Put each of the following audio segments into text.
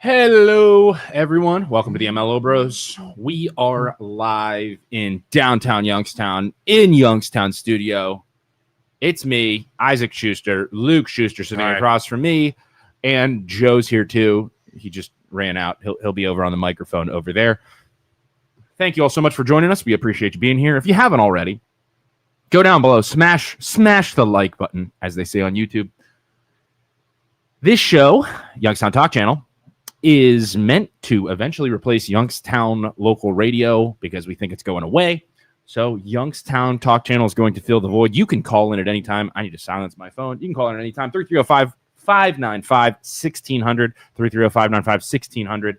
Hello, everyone. Welcome to the MLO Bros. We are live in downtown Youngstown, in Youngstown studio. It's me, Isaac Schuster, Luke Schuster sitting across from me, and Joe's here too. He just ran out. He'll be over on the microphone over there. Thank you all so much for joining us. We appreciate you being here. If you haven't already, go down below, smash the like button, as they say on YouTube. This show, Youngstown Talk Channel, is meant to eventually replace Youngstown local radio because we think it's going away. So Youngstown Talk Channel is going to fill the void. You can call in at any time. I need to silence my phone. You can call in at any time. 330-595-1600. 330-595-1600.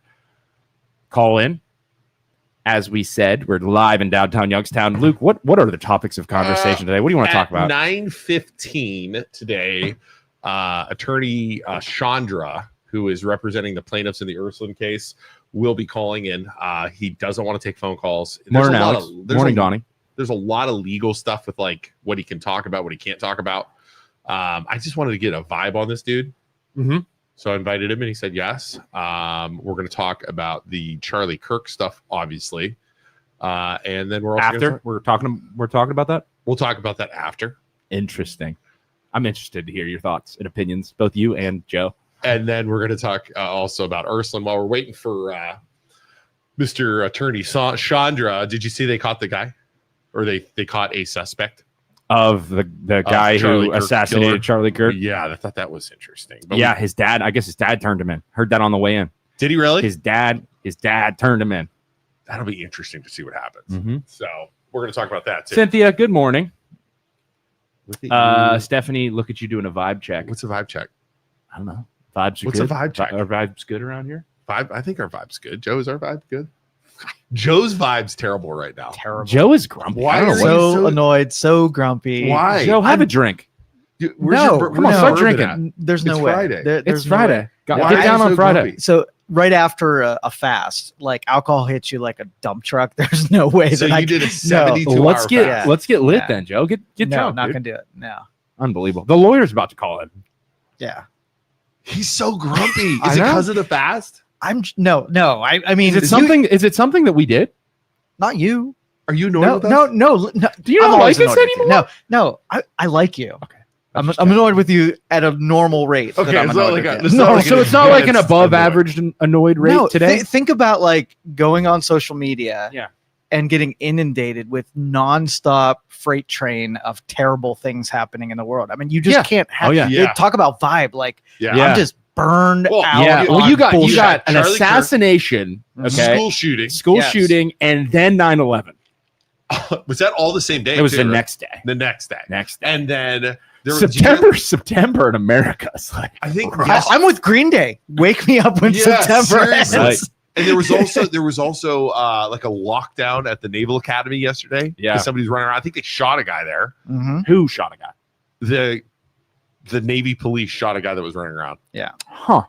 Call in. As we said, we're live in downtown Youngstown. Luke, what are the topics of conversation today? What do you want to talk about? 9:15 today, attorney Chandra, who is representing the plaintiffs in the Ursuline case, will be calling in. He doesn't want to take phone calls. Morning, Alex. Morning, Danyi. There's a lot of legal stuff with like what he can talk about, what he can't talk about. I just wanted to get a vibe on this dude. So I invited him and he said yes. We're going to talk about the Charlie Kirk stuff, obviously. And then we're also we're talking about that? We'll talk about that after. Interesting. I'm interested to hear your thoughts and opinions, both you and Joe. And then we're going to talk also about Ursuline while we're waiting for Mr. Attorney Chandra. Did you see they caught the guy? Or they caught a suspect? Of the guy who assassinated Charlie Kirk? Yeah, I thought that was interesting. But yeah, his dad, I guess his dad turned him in. Heard that on the way in. Did he really? His dad turned him in. That'll be interesting to see what happens. So we're going to talk about that too. Cynthia, good morning. Stephanie, look at you doing a vibe check. What's a vibe check? I don't know. Vibes are What's good. a vibe check? Are vibes good around here? I think our vibe's good. Joe, is our vibe good? Joe's vibe's terrible right now. Terrible. Joe is grumpy. Why are you so annoyed, so grumpy? Why? Joe, have a drink. Dude, come on, start drinking. There's no It's way. Friday. There's It's Friday. No Get way. down on Friday. Grumpy? So right after a fast, like alcohol hits you like a dump truck. There's no way So that you did a no. 72 Let's hour get fast. let's get lit Yeah. then, Joe. Get No, drunk. not Dude. gonna do it. No. Unbelievable. The lawyer's about to call in. Yeah. He's so grumpy. I Is it know. because of the fast? No. I mean, Is it something that we did? not you. Are you annoyed No, with us? no. Do you I'm not like always us annoyed with you. anymore? No. I like you. Okay. I'm annoyed with you at a normal rate. Okay, that I'm it's not annoyed like with a- you. it's not No, like so an it's not like an advanced above annoyed. average annoyed rate No, today. think about like going on social media Yeah. and getting inundated with nonstop freight train of terrible things happening in the world. I mean, you just Yeah. can't have Oh, yeah. Yeah. talk about vibe. Like Yeah. Yeah. I'm just burned Well, out. Yeah. Well, on you got bullshit. an Charlie Kirk. assassination, okay? School Yes. shooting, and then 9/11. Was that all the same day? It was too, the right? next day. The next day. Next day. And then there was September in America. It's like I think I'm with Green Day. Wake me up when Yeah, September ends. seriously. And there was also like a lockdown at the Naval Academy yesterday. Yeah. 'Cause somebody's running around. I think they shot a guy there. Mhm. who shot a guy? The Navy police shot a guy that was running around. Huh.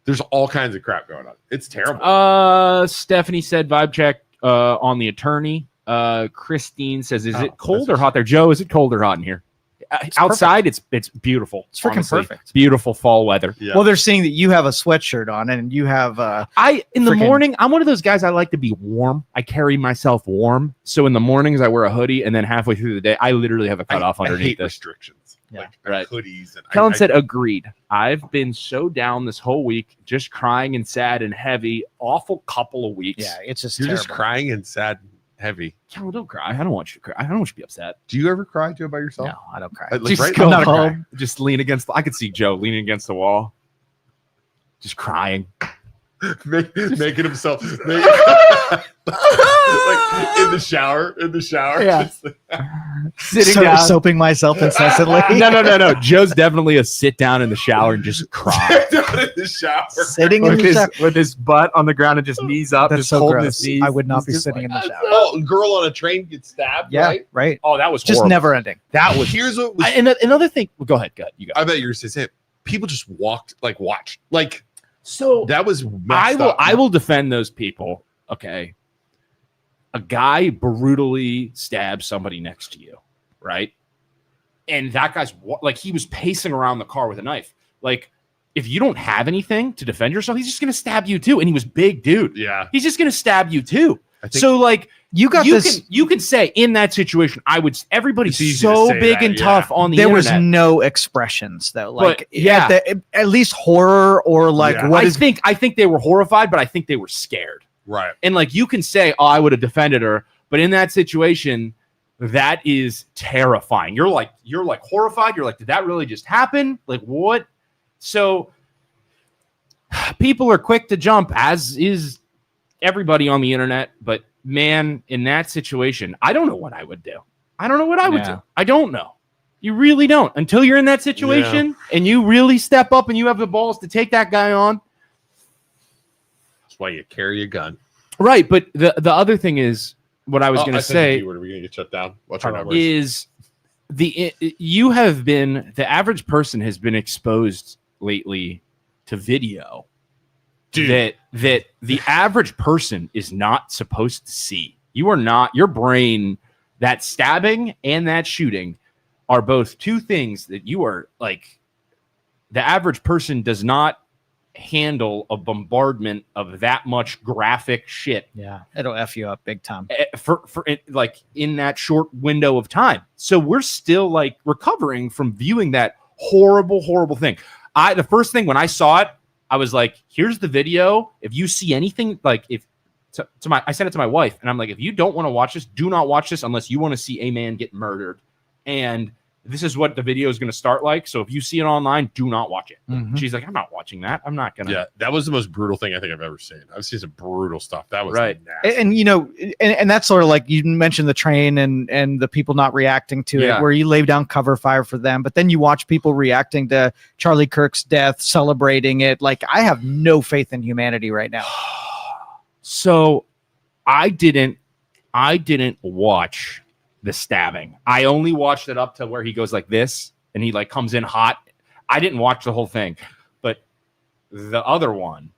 There's all kinds of crap going on. It's terrible. Stephanie said vibe check on the attorney. Christine says, is it cold that's or hot there? Joe, is it cold or hot in here? Outside, it's beautiful. It's freaking honestly. perfect. It's beautiful fall weather. Yeah. Well, they're seeing that you have a sweatshirt on and you have In the Freaking- morning, I'm one of those guys. I like to be warm. I carry myself warm. So in the mornings, I wear a hoodie, and then halfway through the day, I literally have a cutoff I underneath hate this. restrictions. Yeah. Like Right. hoodies. And Kellen I- said, agreed. I've been so down this whole week, just crying and sad and heavy. Awful couple of weeks. it's just You're terrible. just crying and sad and heavy. Kellen, don't cry. I don't want you to cry. I don't want you to be upset. Do you ever cry, Joe, by yourself? No, I don't cry. Like, Just right go I'm not a home. crier. Just lean against. I could see Joe leaning against the wall, just crying. making himself like in the shower. Yeah. Sitting down. Soaping myself incessantly. No. Joe's definitely a sit down in the shower and just cry. Down in the shower. Sitting in with, the his, shower. with his butt on the ground and just knees up, That's just so holding gross. his knees. I would not He's be just sitting like, in the shower. Oh, girl on a train gets stabbed. Yeah, Right? right. Oh, that was Just horrible. never ending. That was. Here's what was, And another thing. Well, go ahead. You go. I bet you're saying people just watched. Like So that was messed up. I will defend those people. Okay. A guy brutally stabs somebody next to you, right? And that guy's like, he was pacing around the car with a knife. Like, if you don't have anything to defend yourself, he's just going to stab you too. And he was big, dude. Yeah. He's just going to stab you too. So like you can say in that situation, everybody's so big and tough on the internet. There was no expressions though. Like but, at least horror or like what I think they were horrified, but I think they were scared. Right. And like you can say, oh, I would have defended her, but in that situation, that is terrifying. You're like horrified. You're like, did that really just happen? Like what? So people are quick to jump, as is everybody on the internet. But man, in that situation, I don't know what I would do. I don't know what I would do. I don't know. You really don't until you're in that situation and you really step up and you have the balls to take that guy on. That's why you carry a gun. Right. But the other thing is what I was going to say. Are we going to get shut down? What's our numbers? Is the average person has been exposed lately to video that the average person is not supposed to see. You are not, your brain, that stabbing and that shooting are both two things that you are like, the average person does not handle a bombardment of that much graphic shit. Yeah, it'll F you up big time for it, like in that short window of time. So we're still like recovering from viewing that horrible thing. The first thing when I saw it, I was like, here's the video. If you see anything, like I sent it to my wife and I'm like, if you don't want to watch this, do not watch this unless you want to see a man get murdered. And this is what the video is going to start like. So if you see it online, do not watch it. Mm-hmm. She's like, I'm not watching that. I'm not going to. Yeah, that was the most brutal thing I think I've ever seen. I've seen some brutal stuff. That was right. Nasty. And you know, and that's sort of like you mentioned the train and the people not reacting to it, where you lay down cover fire for them. But then you watch people reacting to Charlie Kirk's death, celebrating it. Like, I have no faith in humanity right now. So I didn't watch the stabbing. I only watched it up to where he goes like this and he like comes in hot. I didn't watch the whole thing, but the other one,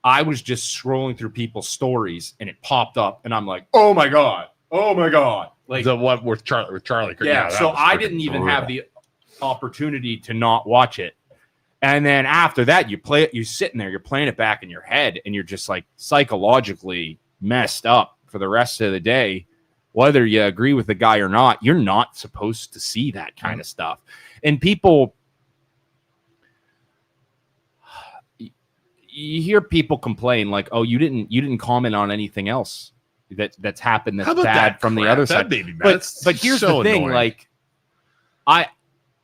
I was just scrolling through people's stories and it popped up and I'm like, oh my God. Like the one with Charlie. Yeah. So I didn't even have the opportunity to not watch it. And then after that, you play it, you're sitting there, you're playing it back in your head and you're just like psychologically messed up for the rest of the day. Whether you agree with the guy or not, you're not supposed to see that kind of stuff. And people, you hear people complain like, "Oh, you didn't comment on anything else that's happened that's bad from the other side." But here's the thing, like, I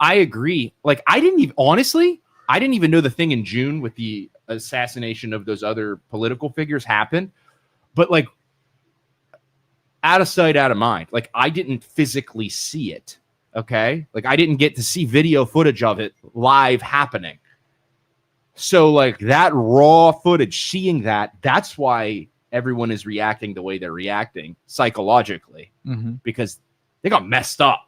agree. Like, I didn't even know the thing in June with the assassination of those other political figures happened. But like, out of sight, out of mind. Like, I didn't physically see it. Okay. Like, I didn't get to see video footage of it live happening. So like that raw footage, seeing that's why everyone is reacting the way they're reacting psychologically, because they got messed up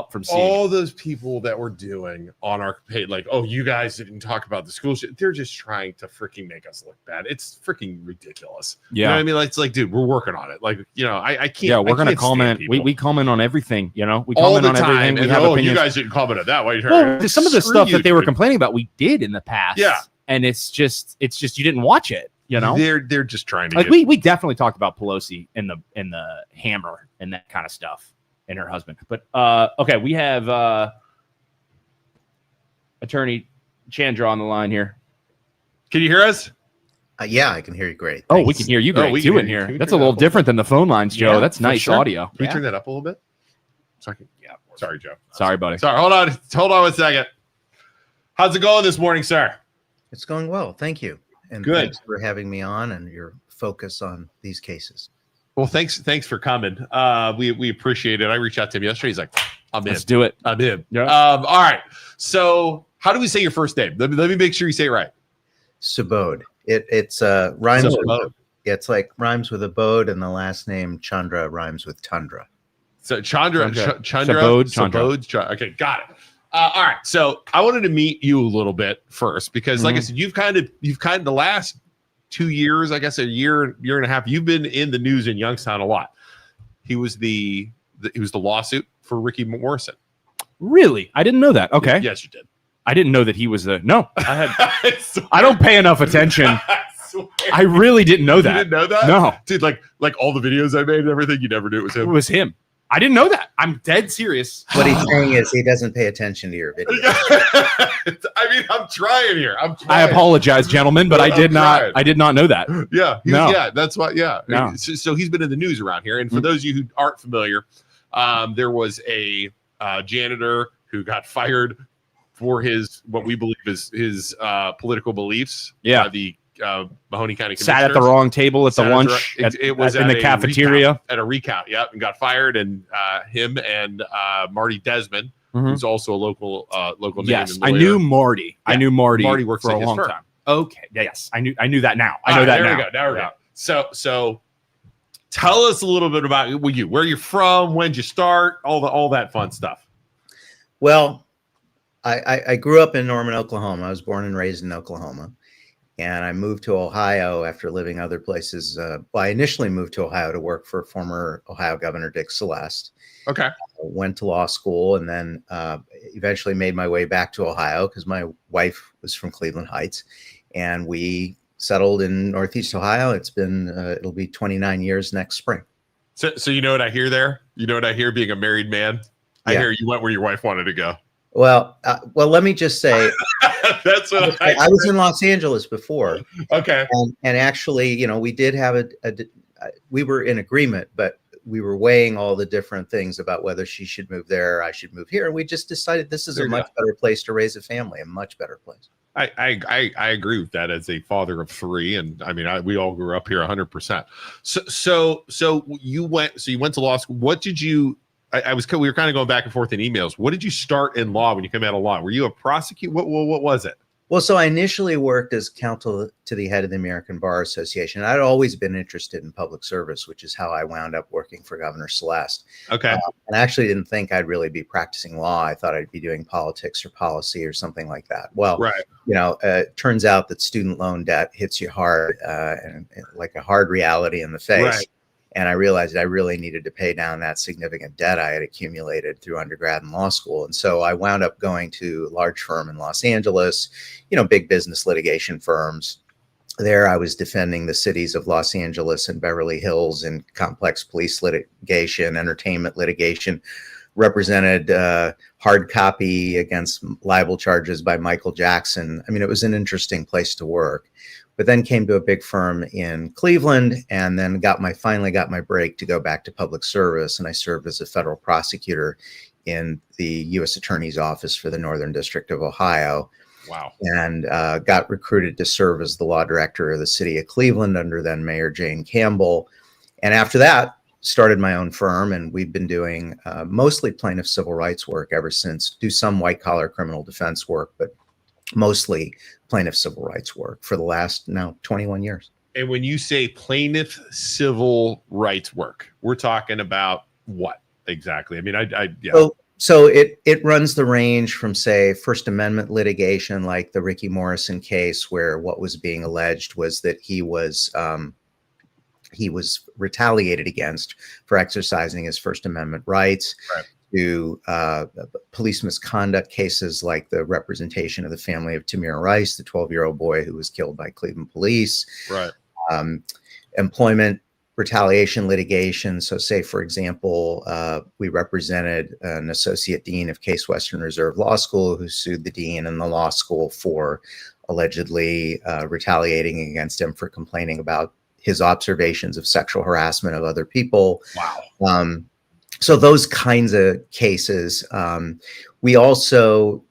from seeing all those people that were doing on our page, like, oh, you guys didn't talk about the school shit. They're just trying to freaking make us look bad. It's freaking ridiculous. Yeah. You know what I mean? Like, it's like, dude, we're working on it. Like, you know, I can't. Yeah, we're going to comment. We comment on everything, you know, we all comment the on time. everything. We have opinions. You guys didn't comment on that. Why some of the stuff that they were complaining about, we did in the past. Yeah. And it's just you didn't watch it, you know? They're just trying to like, we definitely talked about Pelosi and the hammer and that kind of stuff. And her husband. But okay, we have attorney Chandra on the line here. Can you hear us? Yeah, I can hear you great. Oh, we can hear you great too in here. That's a little different than the phone lines, Joe. Yeah, that's nice audio. Can we turn that up a little bit? Sorry, Joe. Sorry, buddy. Sorry, hold on 1 second. How's it going this morning, sir? It's going well, thank you. And good. Thanks for having me on and your focus on these cases. Well, thanks for coming. We appreciate it. I reached out to him yesterday. He's like, I'm in. Let's do it. I'm in. Yeah. All right. So how do we say your first name? Let me make sure you say it right. Subodh. It's rhymes. Subodh. It's like rhymes with abode, and the last name Chandra rhymes with tundra. So Chandra. Subodh. Okay, got it. All right. So I wanted to meet you a little bit first because, like I said, you've kind of the last 2 years, I guess a year and a half, you've been in the news in Youngstown a lot. He was the lawsuit for Ricky Morrison. Really? I didn't know that. Okay. Yes, you did. I didn't know that he was I don't pay enough attention. I really didn't know that. You didn't know that? No. Dude, like all the videos I made and everything, you never knew it was him. It was him. I didn't know that. I'm dead serious. What he's saying is he doesn't pay attention to your video. I mean, I'm trying here. I apologize, gentlemen, but I did not know that. Yeah. Yeah. That's what, yeah. No. So he's been in the news around here. And for those of you who aren't familiar, there was a janitor who got fired for what we believe is his political beliefs. Yeah. The Mahoney County sat at the wrong table at the lunch. It was in the cafeteria at a recount. Yep, and got fired. And him and Marty Desmond, who's also a local name. Yes, I knew Marty. Yeah. I knew Marty. Marty works for a long time. Okay. Yes, I knew that now. I know that now. There we go. So tell us a little bit about you. Where you're from, when'd you start, all that fun stuff. Well, I grew up in Norman, Oklahoma. I was born and raised in Oklahoma. And I moved to Ohio after living other places. I initially moved to Ohio to work for former Ohio Governor Dick Celeste. Okay. Went to law school and then eventually made my way back to Ohio because my wife was from Cleveland Heights. And we settled in Northeast Ohio. It's been, it'll be 29 years next spring. So you know what I hear there? You know what I hear being a married man? I hear you went where your wife wanted to go. Well, let me just say, that's what I was in Los Angeles before. Okay. And actually, we did have we were in agreement, but we were weighing all the different things about whether she should move there, I should move here. And we just decided this is a much better place to raise a family, a much better place. I agree with that as a father of three. And I mean, we all grew up here 100%. So you went to law school. What did you, we were kind of going back and forth in emails. What did you start in law when you came out of law? Were you a prosecutor? What was it? Well, so I initially worked as counsel to the head of the American Bar Association. I'd always been interested in public service, which is how I wound up working for Governor Celeste. Okay. And I actually didn't think I'd really be practicing law. I thought I'd be doing politics or policy or something like that. Well, right. It turns out that student loan debt hits you hard, and like a hard reality in the face. Right. And I realized I really needed to pay down that significant debt I had accumulated through undergrad and law school. And so I wound up going to a large firm in Los Angeles, big business litigation firms. There I was defending the cities of Los Angeles and Beverly Hills in complex police litigation, entertainment litigation, represented hard copy against libel charges by Michael Jackson. I mean, it was an interesting place to work. But then came to a big firm in Cleveland and then finally got my break to go back to public service. And I served as a federal prosecutor in the U.S. Attorney's Office for the Northern District of Ohio. Wow. And got recruited to serve as the law director of the city of Cleveland under then Mayor Jane Campbell. And after that, started my own firm. And we've been doing mostly plaintiff civil rights work ever since, do some white collar criminal defense work, but mostly plaintiff civil rights work for the last now 21 years. And when you say plaintiff civil rights work, we're talking about what exactly? I mean, yeah. So it runs the range from, say, First Amendment litigation, like the Ricky Morrison case, where what was being alleged was that he was retaliated against for exercising his First Amendment rights. Right. To police misconduct cases like the representation of the family of Tamir Rice, the 12-year-old boy who was killed by Cleveland police. Right. Employment retaliation litigation. So say, for example, we represented an associate dean of Case Western Reserve Law School who sued the dean and the law school for allegedly retaliating against him for complaining about his observations of sexual harassment of other people. Wow. So those kinds of cases. We also,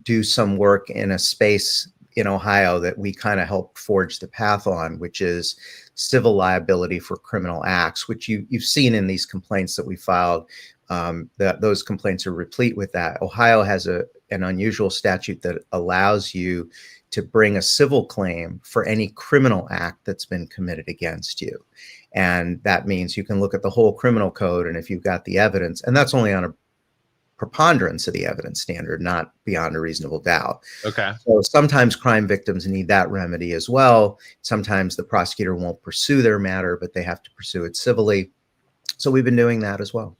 do some work in a space in Ohio that we kind of helped forge the path on, which is civil liability for criminal acts, which you've seen in these complaints that we filed. That those complaints are replete with that. Ohio has an unusual statute that allows you to bring a civil claim for any criminal act that's been committed against you. And that means you can look at the whole criminal code, and if you've got the evidence, and that's only on a preponderance of the evidence standard, not beyond a reasonable doubt. Okay. So sometimes crime victims need that remedy as well. Sometimes the prosecutor won't pursue their matter, but they have to pursue it civilly. So we've been doing that as well.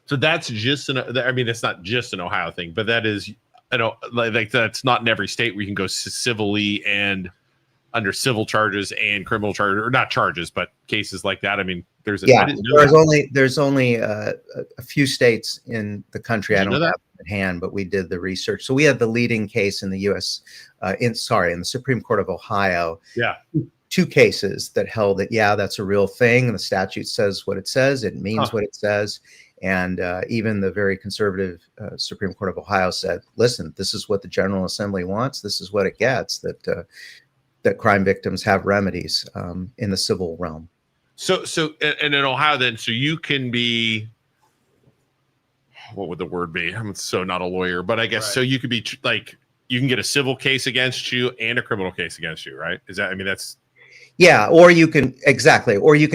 So that's just it's not just an Ohio thing, but that is I don't like that's not in every state where you can go civilly and under civil charges and criminal charges, or not charges, but cases like that. I mean, I didn't know there's only a few states in the country. I don't have it at hand, but we did the research. So we had the leading case in the U.S. In the Supreme Court of Ohio. Yeah. 2 cases that held that, yeah, that's a real thing. The statute says what it says. It means what it says. And even the very conservative Supreme Court of Ohio said, listen, this is what the General Assembly wants. This is what it gets, that crime victims have remedies in the civil realm. So and in Ohio then, so you can be, what would the word be? I'm so not a lawyer, but I guess, so you could be like, you can get a civil case against you and a criminal case against you, right? Is that, I mean, that's. Yeah, or you can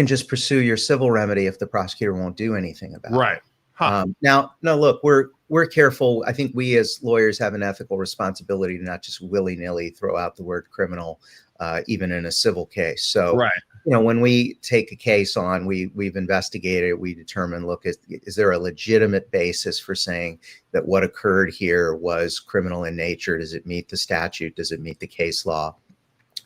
just pursue your civil remedy if the prosecutor won't do anything about it. Right. Huh. Now, no, look, we're careful. I think we as lawyers have an ethical responsibility to not just willy-nilly throw out the word criminal, even in a civil case. So, when we take a case on, we've investigated it, we determine, look, is there a legitimate basis for saying that what occurred here was criminal in nature? Does it meet the statute? Does it meet the case law?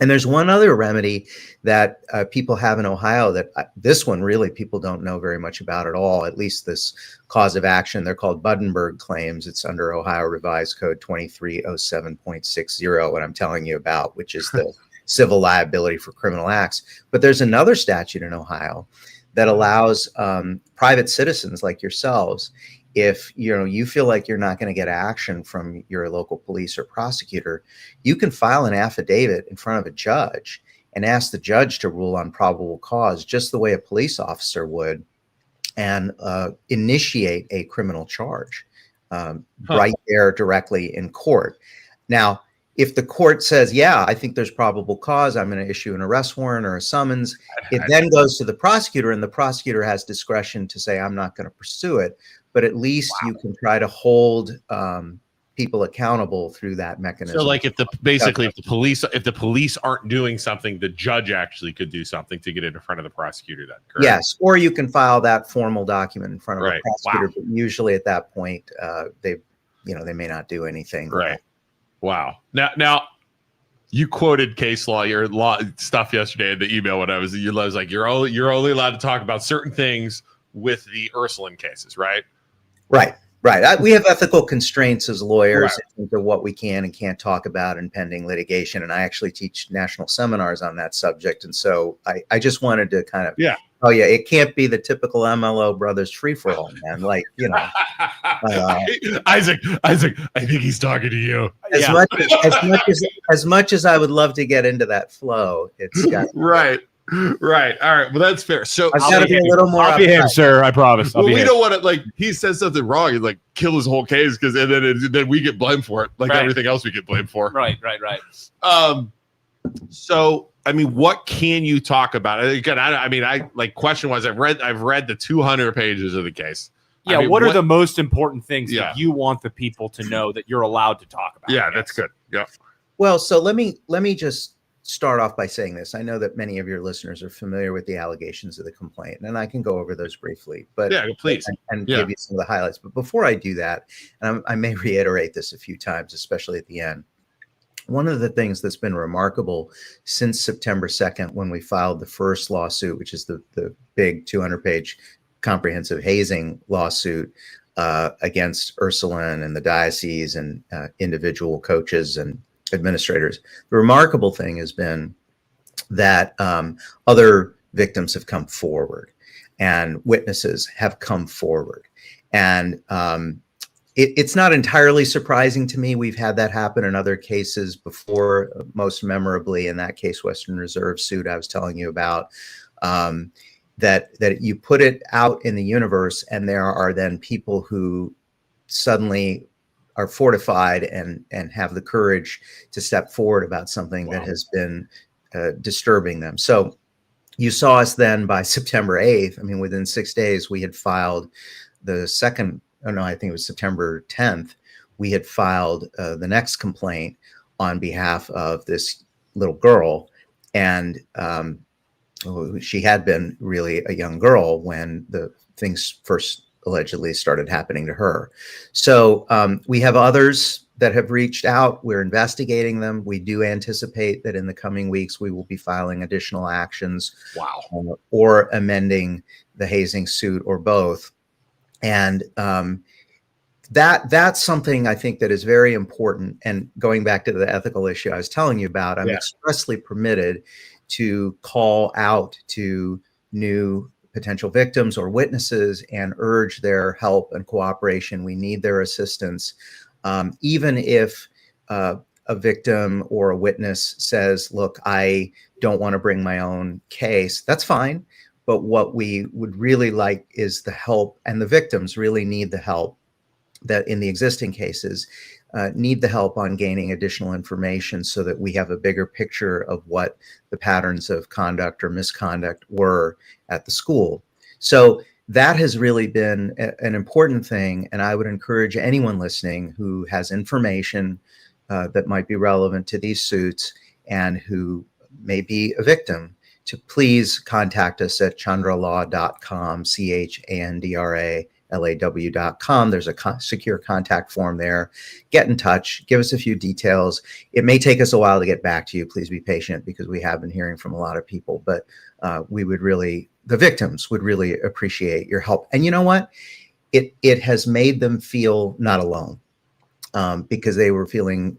And there's one other remedy that people have in Ohio that this one really people don't know very much about at all, at least this cause of action. They're called Buddenberg claims. It's under Ohio Revised Code 2307.60, what I'm telling you about, which is the civil liability for criminal acts. But there's another statute in Ohio that allows private citizens like yourselves, if you feel like you're not going to get action from your local police or prosecutor, you can file an affidavit in front of a judge and ask the judge to rule on probable cause, just the way a police officer would, and initiate a criminal charge right there directly in court. Now, if the court says, yeah, I think there's probable cause, I'm going to issue an arrest warrant or a summons, it then goes to the prosecutor, and the prosecutor has discretion to say, I'm not going to pursue it. But at least you can try to hold people accountable through that mechanism. So, like, if the police aren't doing something, the judge actually could do something to get it in front of the prosecutor. Then, correct? Yes, or you can file that formal document in front of the prosecutor. But usually, at that point, they may not do anything. Right. Wow. Now, you quoted case law, your law stuff yesterday in the email when I was like, you're only allowed to talk about certain things with the Ursuline cases, right? Right. We have ethical constraints as lawyers in terms of what we can and can't talk about in pending litigation. And I actually teach national seminars on that subject. And so I just wanted to kind of, it can't be the typical MLO brothers free for all, man. Like, Isaac, I think he's talking to you. As much as I would love to get into that flow, it's got right. All right. Well, that's fair. So I've got to be a little more. I'll be him, sir. I promise. Well, we don't want to, like, he says something wrong and like kill his whole case because then we get blamed for it, like everything else we get blamed for. Right. So I mean, what can you talk about? Again, I like question wise, I've read the 200 pages of the case. Yeah. What are the most important things that you want the people to know that you're allowed to talk about? Yeah, that's good. Yeah. Well, so let me just start off by saying this. I know that many of your listeners are familiar with the allegations of the complaint, and I can go over those briefly, but please, and give you some of the highlights. But before I do that, and I may reiterate this a few times, especially at the end, one of the things that's been remarkable since September 2nd, when we filed the first lawsuit, which is the big 200-page comprehensive hazing lawsuit against Ursuline and the diocese and individual coaches and administrators. The remarkable thing has been that other victims have come forward and witnesses have come forward. And it's not entirely surprising to me. We've had that happen in other cases before, most memorably in that case, Western Reserve suit I was telling you about, that you put it out in the universe and there are then people who suddenly are fortified and have the courage to step forward about something that has been disturbing them. So you saw us then by September 8th. I mean, within 6 days, we had filed the second, I think it was September 10th. We had filed the next complaint on behalf of this little girl. And she had been really a young girl when the things first allegedly started happening to her. So we have others that have reached out. We're investigating them. We do anticipate that in the coming weeks, we will be filing additional actions. Wow. Or amending the hazing suit, or both. And that's something I think that is very important. And going back to the ethical issue I was telling you about, I'm expressly permitted to call out to new potential victims or witnesses and urge their help and cooperation. We need their assistance. Even if a victim or a witness says, look, I don't want to bring my own case, that's fine. But what we would really like is the help, and the victims really need the help that in the existing cases need the help on gaining additional information so that we have a bigger picture of what the patterns of conduct or misconduct were at the school. So that has really been an important thing. And I would encourage anyone listening who has information that might be relevant to these suits and who may be a victim to please contact us at chandralaw.com, CHANDRALAW.com. There's a secure contact form there. Get in touch, give us a few details. It may take us a while to get back to you. Please be patient because we have been hearing from a lot of people, but we would really, the victims would really appreciate your help. And you know what? It has made them feel not alone because they were feeling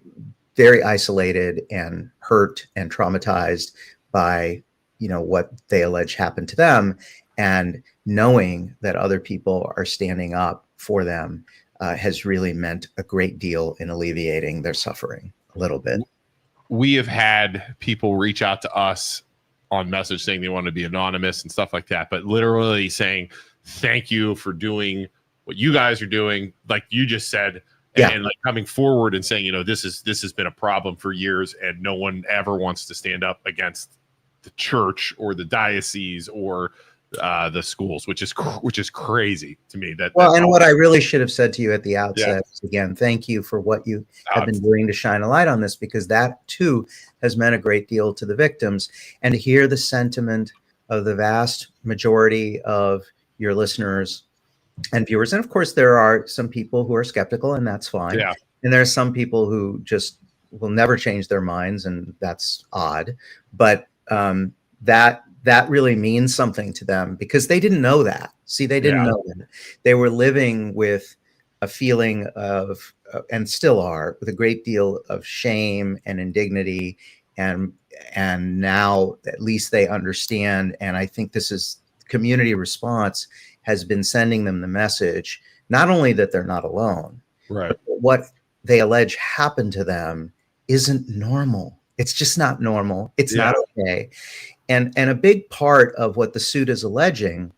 very isolated and hurt and traumatized by what they allege happened to them, and knowing that other people are standing up for them has really meant a great deal in alleviating their suffering a little bit. We have had people reach out to us on message saying they want to be anonymous and stuff like that, but literally saying, thank you for doing what you guys are doing, like you just said, and like coming forward and saying, this has been a problem for years and no one ever wants to stand up against the church or the diocese or the schools, which is crazy to me. And what I really should have said to you at the outset is, again, thank you for what you have been doing to shine a light on this, because that too has meant a great deal to the victims. And to hear the sentiment of the vast majority of your listeners and viewers, and of course there are some people who are skeptical, and that's fine. And there are some people who just will never change their minds, and that's odd. But that really means something to them because they didn't know that. See, they didn't know that. They were living with a feeling of, and still are, with a great deal of shame and indignity. And now at least they understand. And I think this is community response has been sending them the message, not only that they're not alone, but what they allege happened to them isn't normal. It's just not normal. It's not okay. And a big part of what the suit is alleging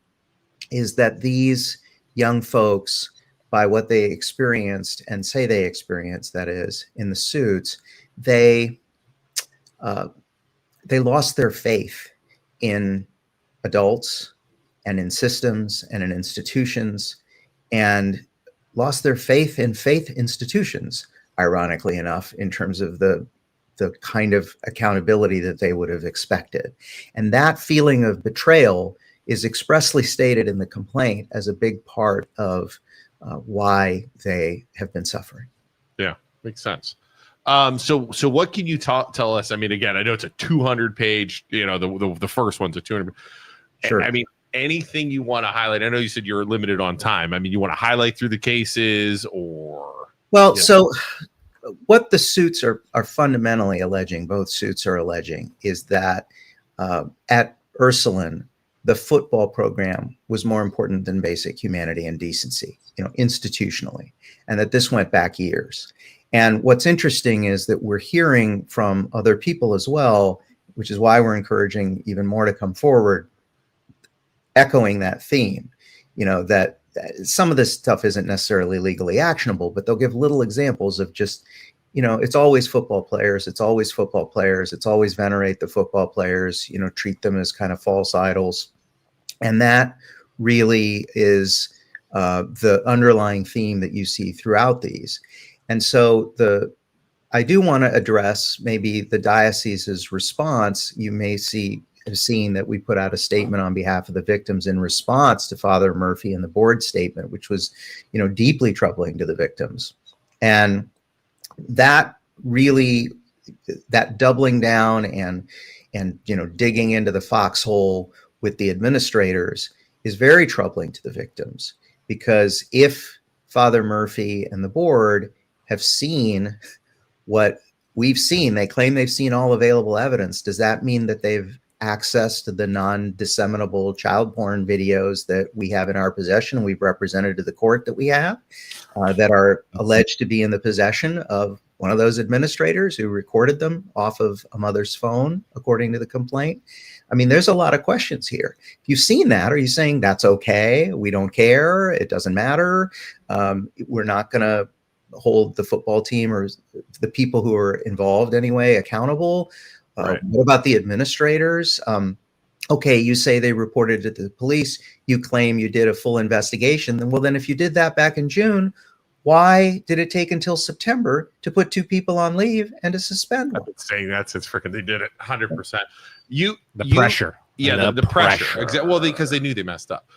is that these young folks, by what they experienced and say they experienced, that is, in the suits, they lost their faith in adults and in systems and in institutions, and lost their faith in faith institutions, ironically enough, in terms of the kind of accountability that they would have expected. And that feeling of betrayal is expressly stated in the complaint as a big part of why they have been suffering. Yeah, makes sense. So what can you tell us? I mean, again, I know it's a 200-page, the first one's a 200. Sure. I mean, anything you want to highlight? I know you said you're limited on time. I mean, you want to highlight through the cases or? Well, so what the suits are fundamentally alleging, both suits are alleging, is that at Ursuline, the football program was more important than basic humanity and decency, institutionally, and that this went back years. And what's interesting is that we're hearing from other people as well, which is why we're encouraging even more to come forward, echoing that theme, that some of this stuff isn't necessarily legally actionable, but they'll give little examples of just, it's always football players. It's always football players. It's always venerate the football players, treat them as kind of false idols. And that really is the underlying theme that you see throughout these. And so I do want to address maybe the diocese's response. You may have seen that we put out a statement on behalf of the victims in response to Father Murphy and the board statement, which was, deeply troubling to the victims. And that really, that doubling down and digging into the foxhole with the administrators is very troubling to the victims, because if Father Murphy and the board have seen what we've seen, they claim they've seen all available evidence. Does that mean that they've accessed the non-disseminable child porn videos that we have in our possession? We've represented to the court that we have that are alleged to be in the possession of one of those administrators who recorded them off of a mother's phone, according to the complaint. I mean, there's a lot of questions here. If you've seen that, are you saying that's okay? We don't care. It doesn't matter. We're not going to hold the football team or the people who are involved anyway accountable. Right. What about the administrators? Okay, you say they reported it to the police. You claim you did a full investigation. Then if you did that back in June, why did it take until September to put 2 people on leave and to suspend one? I've been saying that since freaking they did it 100%. Pressure. Yeah, the pressure. Exactly. Well, because they knew they messed up.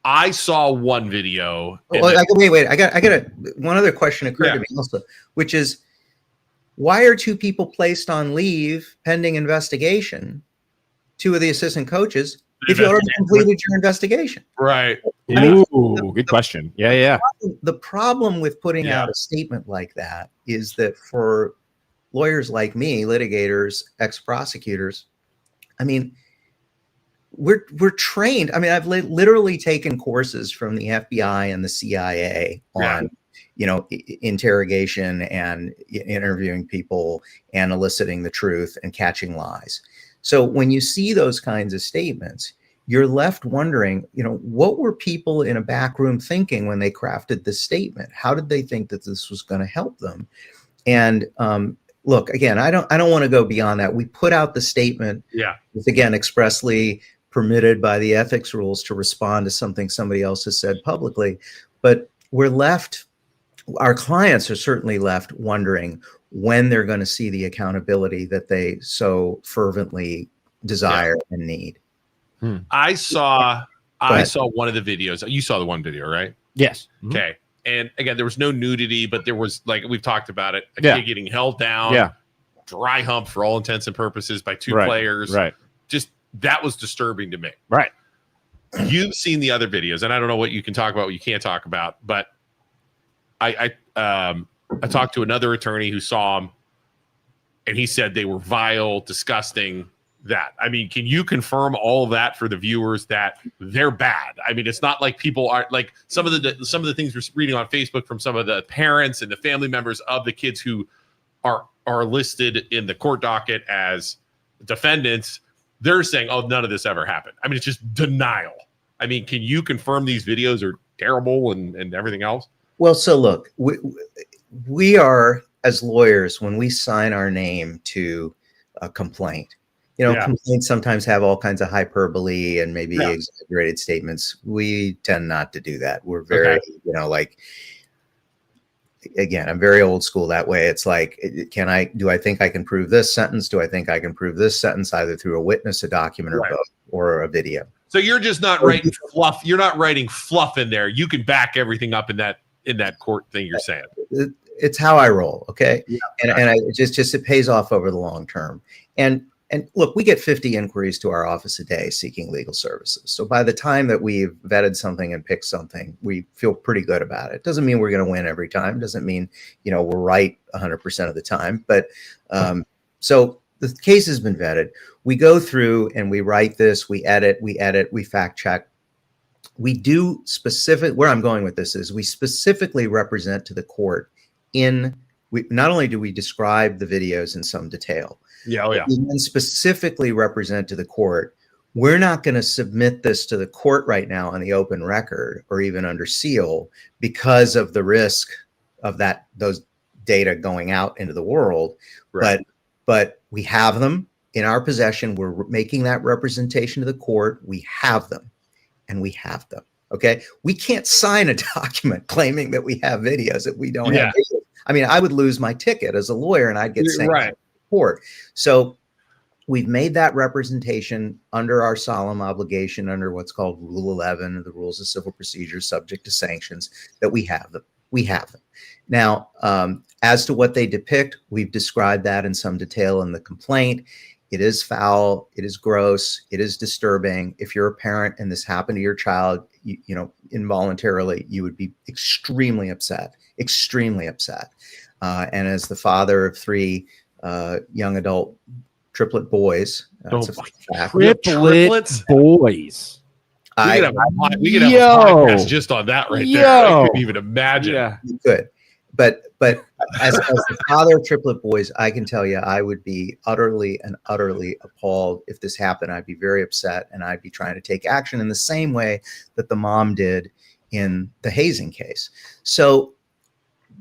I saw one video. Wait. I got one other question occurred to me also, which is, why are 2 people placed on leave pending investigation? 2 of the assistant coaches, if you already completed your investigation. Right. Ooh, good question. Yeah. The problem with putting out a statement like that is that for lawyers like me, litigators, ex-prosecutors, I mean, we're trained. I mean, I've literally taken courses from the FBI and the CIA on, interrogation and interviewing people and eliciting the truth and catching lies. So when you see those kinds of statements, you're left wondering, what were people in a back room thinking when they crafted this statement? How did they think that this was going to help them? And look, again, I don't want to go beyond that. We put out the statement. Yeah. It's, again, expressly permitted by the ethics rules to respond to something somebody else has said publicly. But our clients are certainly left wondering when they're going to see the accountability that they so fervently desire and need. I saw one of the videos. You saw the one video, right? Yes. Okay. And again, there was no nudity, but there was, like we've talked about it, a kid getting held down, dry hump for all intents and purposes by 2 players. Right. Just that was disturbing to me. Right. You've seen the other videos, and I don't know what you can talk about, what you can't talk about, but I talked to another attorney who saw them, and he said they were vile, disgusting. That, I mean, can you confirm all of that for the viewers that they're bad? I mean, it's not like people are like some of the things we're reading on Facebook from some of the parents and the family members of the kids who are listed in the court docket as defendants. They're saying, "Oh, none of this ever happened." I mean, it's just denial. I mean, can you confirm these videos are terrible and everything else? Well, so look, we are, as lawyers, when we sign our name to a complaint, complaints sometimes have all kinds of hyperbole and maybe exaggerated statements. We tend not to do that. We're very, again, I'm very old school that way. It's like, do I think I can prove this sentence? Do I think I can prove this sentence either through a witness, a document, or both, or a video? So you're just not writing fluff. You're not writing fluff in there. You can back everything up in that court thing you're saying. It's how I roll. Okay. Yeah. And it pays off over the long term. And look, we get 50 inquiries to our office a day seeking legal services. So by the time that we've vetted something and picked something, we feel pretty good about it. Doesn't mean we're going to win every time. Doesn't mean, we're right 100% of the time. But so the case has been vetted. We go through and we write this, we edit, we fact check. We do where I'm going with this is we specifically represent to the court not only do we describe the videos in some detail, we then specifically represent to the court, we're not going to submit this to the court right now on the open record or even under seal because of the risk of those data going out into the world. Right. But we have them in our possession. We're making that representation to the court. We have them, and we have them. Okay. We can't sign a document claiming that we have videos that we don't have videos. I mean, I would lose my ticket as a lawyer and I'd get sanctioned. Court. So we've made that representation under our solemn obligation under what's called Rule 11 of the Rules of Civil Procedure, subject to sanctions, that we have them. We haven't. Now, as to what they depict, we've described that in some detail in the complaint. It is foul. It is gross. It is disturbing. If you're a parent and this happened to your child, you know, involuntarily, you would be extremely upset, extremely upset. And as the father of 3 young adult triplet boys, triplets boys. We could have a podcast just on that right there. I couldn't even imagine. Yeah. You could. But as the father of triplet boys, I can tell you, I would be utterly appalled if this happened. I'd be very upset, and I'd be trying to take action in the same way that the mom did in the hazing case. So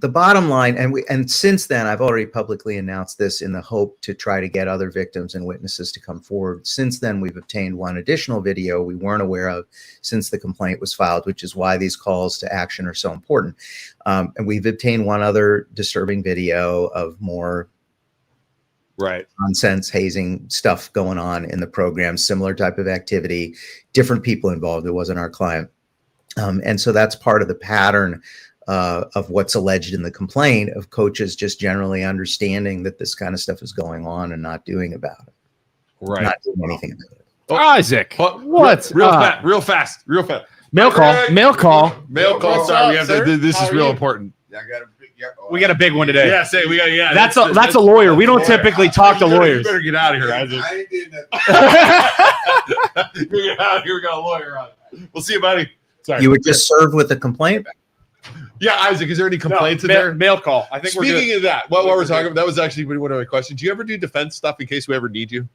the bottom line, and since then, I've already publicly announced this in the hope to try to get other victims and witnesses to come forward. Since then, we've obtained 1 additional video we weren't aware of since the complaint was filed, which is why these calls to action are so important. And we've obtained 1 other disturbing video of more nonsense hazing stuff going on in the program, similar type of activity, different people involved. It wasn't our client. And so that's part of the pattern of what's alleged in the complaint, of coaches just generally understanding that this kind of stuff is going on and not doing about it. Right. Not doing anything about it. Oh, Isaac, what's real fast. Mail call. Sorry, we have to, this is real important. We got a big one today. Yeah, say we got. Yeah, that's a lawyer. We don't typically talk to lawyers. You better get out of here, Isaac. I ain't doing that. Get out of here. We got a lawyer on. We'll see you, buddy. Sorry. You were just served with a complaint? Yeah, Isaac, is there any complaints in there? Mail call. I think Speaking of that, what we're talking about, that was actually one of my questions. Do you ever do defense stuff in case we ever need you?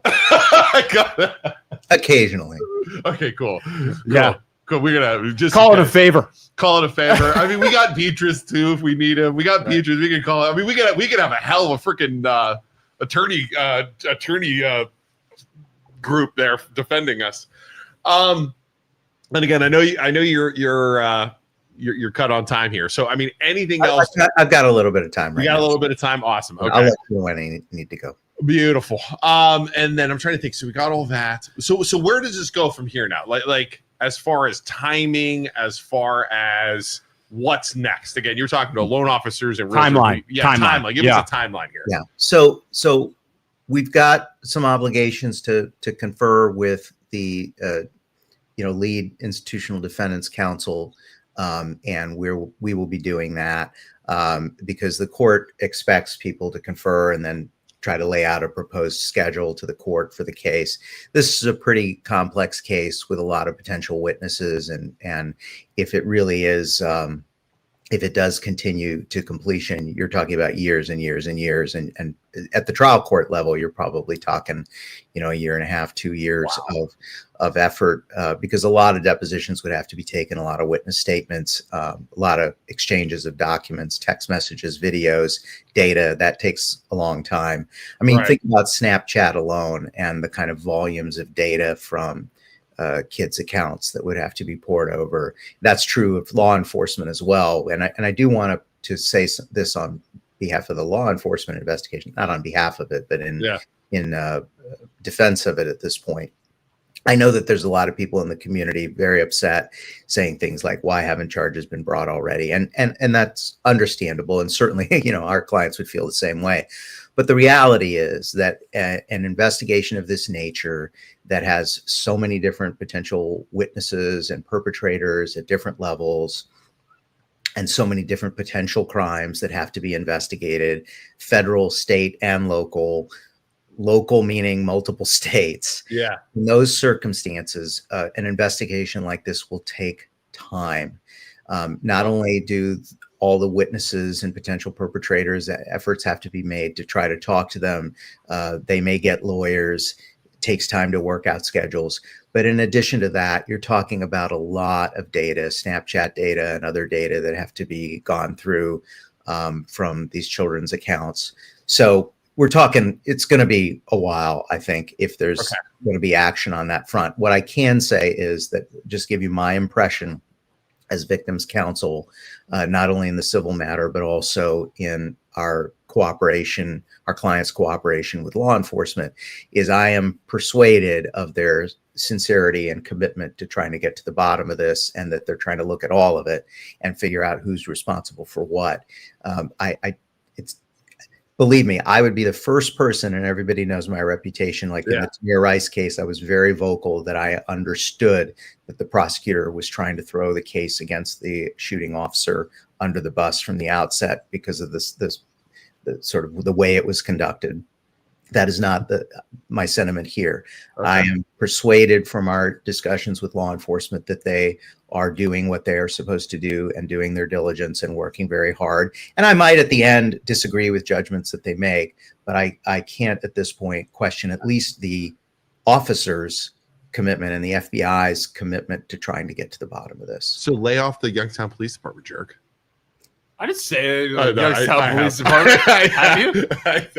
I got that. Occasionally. Okay, cool. Yeah. Cool. We're gonna just call it a favor. Call it a favor. I mean, we got Beatrice too if we need him. We got Beatrice. We can call. I mean, we could have a hell of a freaking attorney group there defending us. And again, I know you're cut on time here. So I mean, anything else? I've got a little bit of time. You got a little bit of time. Awesome. Okay. I'll let you know when I need to go. Beautiful. And then I'm trying to think. So we got all that. So where does this go from here now? Like as far as timing, as far as what's next? Again, you're talking to loan officers and timeline. Timeline. Give us a timeline here. Yeah. So we've got some obligations to confer with the lead institutional defendants counsel, and we will be doing that because the court expects people to confer and then try to lay out a proposed schedule to the court for the case. This is a pretty complex case with a lot of potential witnesses, and if it really is, if it does continue to completion, you're talking about years and years and years, and at the trial court level, you're probably talking, a year and a half, 2 years of effort, because a lot of depositions would have to be taken, a lot of witness statements, a lot of exchanges of documents, text messages, videos, data. That takes a long time. I mean, think about Snapchat alone and the kind of volumes of data from kids' accounts that would have to be poured over. That's true of law enforcement as well. And I do want to say this on behalf of the law enforcement investigation, not on behalf of it, but in defense of it at this point. I know that there's a lot of people in the community very upset, saying things like, why haven't charges been brought already? And that's understandable. And certainly, our clients would feel the same way. But the reality is that an investigation of this nature that has so many different potential witnesses and perpetrators at different levels, and so many different potential crimes that have to be investigated, federal, state, and local meaning multiple states. Yeah. In those circumstances, an investigation like this will take time. Not only do all the witnesses and potential perpetrators, efforts have to be made to try to talk to them. They may get lawyers. It takes time to work out schedules. But in addition to that, you're talking about a lot of data, Snapchat data and other data that have to be gone through from these children's accounts. So we're talking, it's going to be a while, I think, if there's going to be action on that front. What I can say is that, just give you my impression as victims counsel, not only in the civil matter, but also in our cooperation, our clients' cooperation with law enforcement, is I am persuaded of their sincerity and commitment to trying to get to the bottom of this, and that they're trying to look at all of it and figure out who's responsible for what. It's, believe me, I would be the first person, and everybody knows my reputation. Like in the Tamir Rice case, I was very vocal that I understood that the prosecutor was trying to throw the case against the shooting officer under the bus from the outset because of the sort of the way it was conducted. That is not my sentiment here. Okay. I am persuaded from our discussions with law enforcement that they are doing what they are supposed to do and doing their diligence and working very hard. And I might at the end disagree with judgments that they make, but I can't at this point question at least the officers' commitment and the FBI's commitment to trying to get to the bottom of this. So lay off the Youngstown Police Department, jerk. I didn't say Youngstown Police Department. Have you?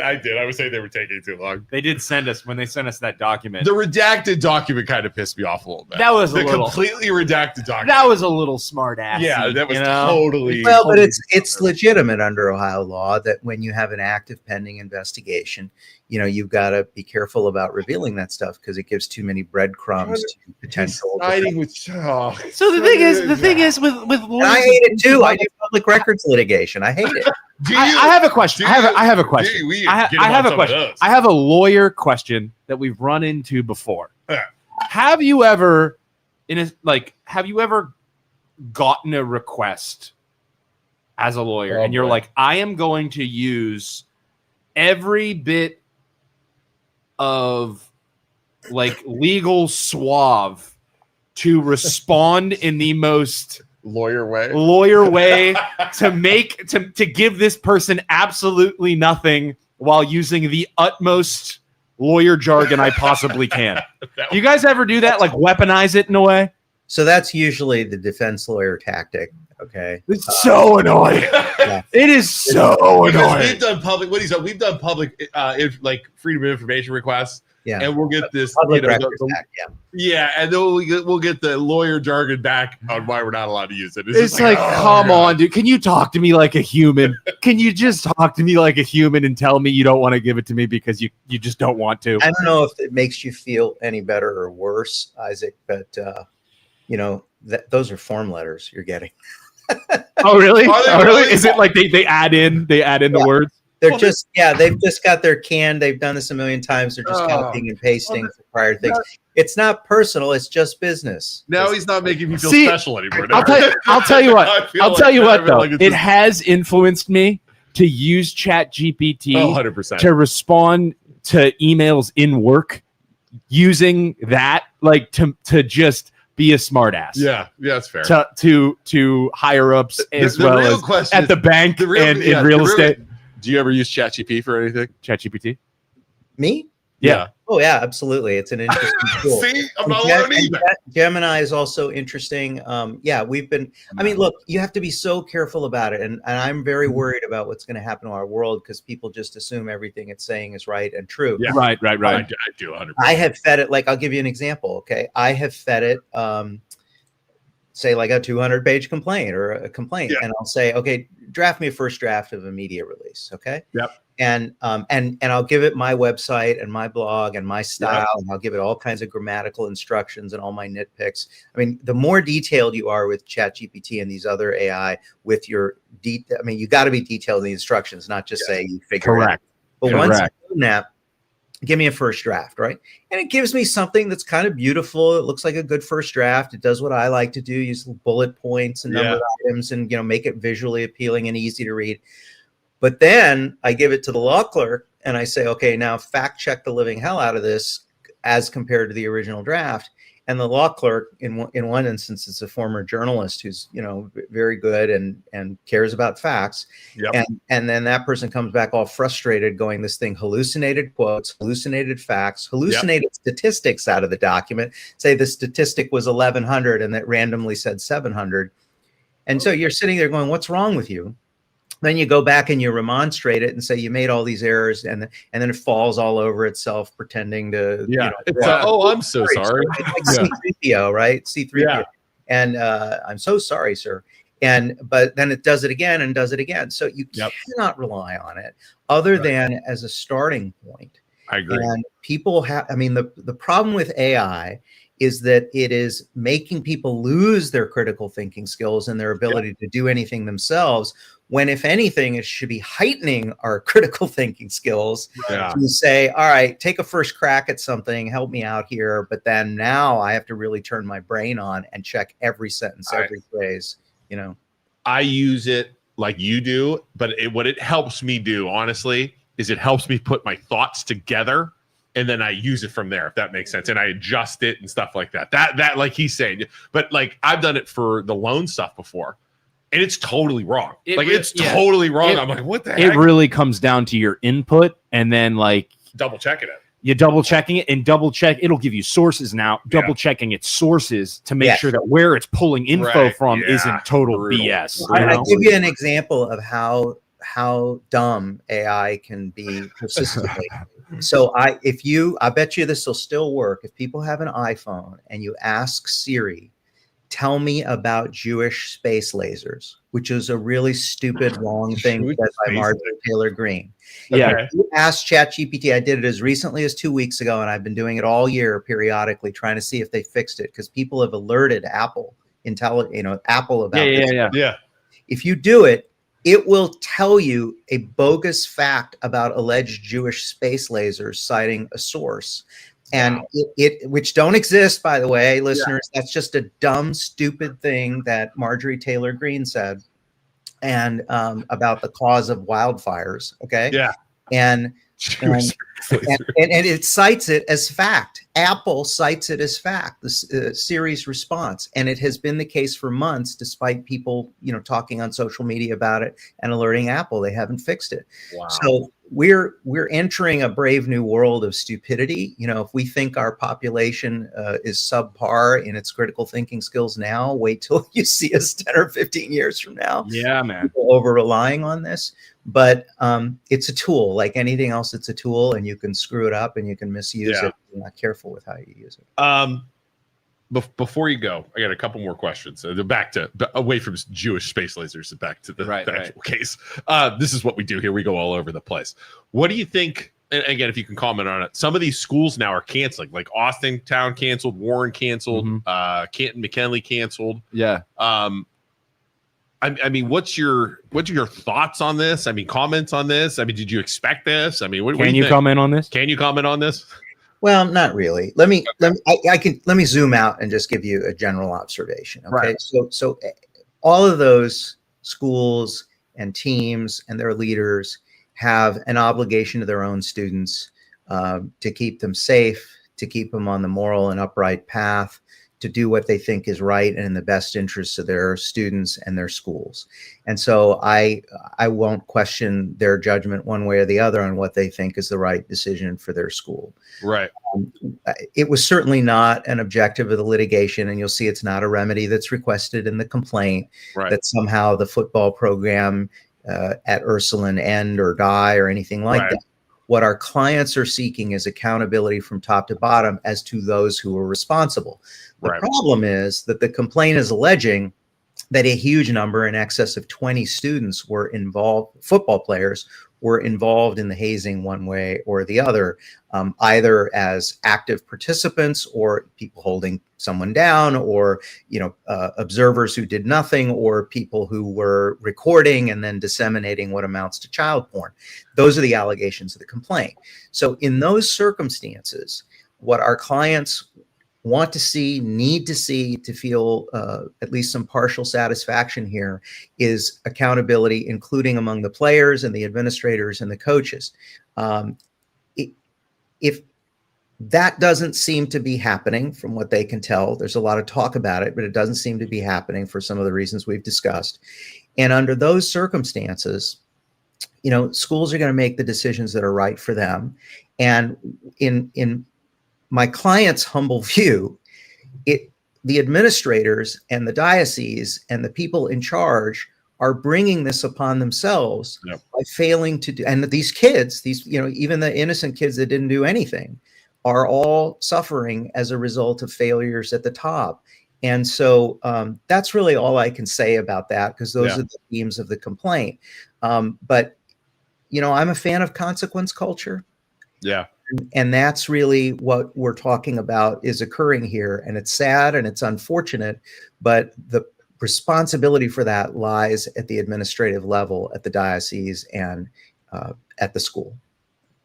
I did. I was saying they were taking too long. They did send us, when they sent us that document. The redacted document kind of pissed me off a little bit. That was the completely redacted document. That was a little smart ass. Yeah, that was totally. Well, but it's legitimate under Ohio law that when you have an active pending investigation, you know, you've got to be careful about revealing that stuff because it gives too many breadcrumbs to potential. So the thing is with lawyers, I hate it too. I do public records litigation. I hate it. I have a question. I have a question. I have a question. I have a lawyer question that we've run into before. Have you ever gotten a request as a lawyer and you're like, I am going to use every bit of like legal suave to respond in the most lawyer way to give this person absolutely nothing while using the utmost lawyer jargon I possibly can. Do you guys ever do that? Like weaponize it in a way? So that's usually the defense lawyer tactic. Okay. It's so annoying. Yeah. It is so annoying. We've done public, we've done public like freedom of information requests. Yeah. And we'll get this, and then we'll get the lawyer jargon back on why we're not allowed to use it. It's like come on, dude. Can you talk to me like a human? Can you just talk to me like a human and tell me you don't want to give it to me because you just don't want to? I don't know if it makes you feel any better or worse, Isaac, but you know, those are form letters you're getting. Oh really? Really? Is it like they add in the words? They've just got their can. They've done this a million times. They're just copying and pasting for prior things. It's not personal. It's just business. Now he's not making me feel special anymore. I'll tell you what. Though. It has influenced me to use ChatGPT 100%. to respond to emails in work using that, like to just be a smart ass. Yeah, that's fair. To higher ups as well as at the bank and in real estate. Do you ever use ChatGPT for anything? ChatGPT? Me? Yeah. Oh yeah, absolutely. It's an interesting tool. See, I'm not learning either. Gemini is also interesting. We've been. I mean, look, you have to be so careful about it, and I'm very worried about what's going to happen to our world because people just assume everything it's saying is right and true. Yeah. Right. I do 100%. I have fed it. Like, I'll give you an example. Okay, I have fed it. Say like a 200-page complaint or a complaint, and I'll say, okay, draft me a first draft of a media release. Okay. Yep. And I'll give it my website and my blog and my style, and I'll give it all kinds of grammatical instructions and all my nitpicks. I mean, the more detailed you are with ChatGPT and these other AI with your you got to be detailed in the instructions, not just say you figure it out. But once you do that, give me a first draft, right? And it gives me something that's kind of beautiful. It looks like a good first draft. It does what I like to do, use bullet points and number of items and, make it visually appealing and easy to read. But then I give it to the law clerk and I say, okay, now fact check the living hell out of this as compared to the original draft. And the law clerk, in one instance, it's a former journalist who's, very good and cares about facts. Yep. And then that person comes back all frustrated going, this thing hallucinated quotes, hallucinated facts, hallucinated statistics out of the document. Say the statistic was 1,100 and that randomly said 700. And so you're sitting there going, what's wrong with you? Then you go back and you remonstrate it and say you made all these errors, and then it falls all over itself, pretending to. Yeah. I'm so sorry. It's like C3PO, right? C3PO. Yeah. And I'm so sorry, sir. But then it does it again and does it again. So you cannot rely on it other than as a starting point. I agree. And people have. I mean, the problem with AI is that it is making people lose their critical thinking skills and their ability to do anything themselves, when if anything, it should be heightening our critical thinking skills to say, all right, take a first crack at something, help me out here. But then now I have to really turn my brain on and check every sentence, every phrase, you know. I use it like you do, but what it helps me do, honestly, is it helps me put my thoughts together, and then I use it from there, if that makes sense. And I adjust it and stuff like that. That like he's saying, but like I've done it for the loan stuff before, and it's totally wrong. It's totally wrong. I'm like, what the heck? It really comes down to your input, and then like double checking it. You double checking it, and double check. It'll give you sources now. Double checking its sources to make sure that where it's pulling info from isn't total BS. I'll give you an example of how dumb AI can be persistently. So I bet you this will still work. If people have an iPhone and you ask Siri, tell me about Jewish space lasers, which is a really stupid, long thing said by Marjorie Taylor Greene. If you ask ChatGPT, I did it as recently as 2 weeks ago, and I've been doing it all year periodically, trying to see if they fixed it, because people have alerted Apple about this. If you do it, it will tell you a bogus fact about alleged Jewish space lasers, citing a source. And which don't exist, by the way, listeners. That's just a dumb, stupid thing that Marjorie Taylor Greene said, and about the cause of wildfires. Okay. Yeah. And it cites it as fact. Apple cites it as fact, the Siri's response. And it has been the case for months, despite people, talking on social media about it and alerting Apple. They haven't fixed it. Wow. So we're entering a brave new world of stupidity. If we think our population is subpar in its critical thinking skills now, wait till you see us 10 or 15 years from now. Yeah, man. People over relying on this. But it's a tool, like anything else. It's a tool, and you can screw it up and you can misuse it if you're not careful with how you use it. Before you go, I got a couple more questions. Away from Jewish space lasers and back to the actual case. This is what we do here. We go all over the place. What do you think? And again, if you can comment on it, some of these schools now are canceling, like Austin Town canceled, Warren canceled, Canton McKinley canceled. Yeah. I mean, what's your thoughts on this? I mean, comments on this? I mean, did you expect this? I mean, can you comment on this? Can you comment on this? Well, not really. Let me zoom out and just give you a general observation. Okay. Right. So all of those schools and teams and their leaders have an obligation to their own students to keep them safe, to keep them on the moral and upright path, to do what they think is right and in the best interests of their students and their schools. And so I won't question their judgment one way or the other on what they think is the right decision for their school. Right. It was certainly not an objective of the litigation, and you'll see it's not a remedy that's requested in the complaint, that somehow the football program at Ursuline end or die or anything like that. What our clients are seeking is accountability from top to bottom as to those who were responsible. The problem is that the complaint is alleging that a huge number, in excess of 20 students, were involved, football players were involved in the hazing one way or the other, either as active participants or people holding someone down, or observers who did nothing, or people who were recording and then disseminating what amounts to child porn. Those are the allegations of the complaint. So in those circumstances, what our clients want to see, need to see, to feel at least some partial satisfaction here, is accountability, including among the players and the administrators and the coaches. If that doesn't seem to be happening from what they can tell, there's a lot of talk about it, but it doesn't seem to be happening for some of the reasons we've discussed. And under those circumstances, schools are going to make the decisions that are right for them. And in my client's humble view, the administrators and the diocese and the people in charge are bringing this upon themselves by failing to do. And these kids, even the innocent kids that didn't do anything, are all suffering as a result of failures at the top. And so that's really all I can say about that, because those are the themes of the complaint. But I'm a fan of consequence culture. Yeah. And that's really what we're talking about is occurring here. And it's sad and it's unfortunate, but the responsibility for that lies at the administrative level, at the diocese, and at the school.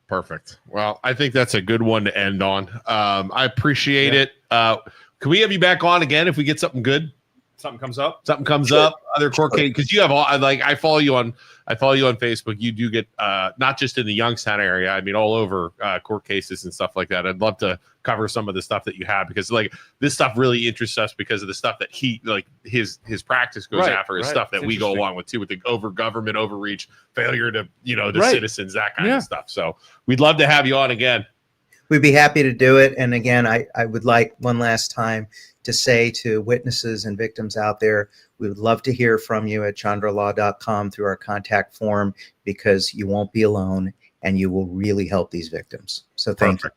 Perfect. Well, I think that's a good one to end on. I appreciate it. Can we have you back on again if we get something good? Something comes up. Something comes up. Other court case, because you have all. I follow you on Facebook. You do get not just in the Youngstown area. I mean, all over court cases and stuff like that. I'd love to cover some of the stuff that you have, because like this stuff really interests us because of the stuff that he like his practice goes after is stuff that we go along with too, with the government overreach, failure to the citizens, that kind of stuff. So we'd love to have you on again. We'd be happy to do it. And again, I would like one last time to say to witnesses and victims out there, we would love to hear from you at chandralaw.com through our contact form, because you won't be alone and you will really help these victims. So thank you.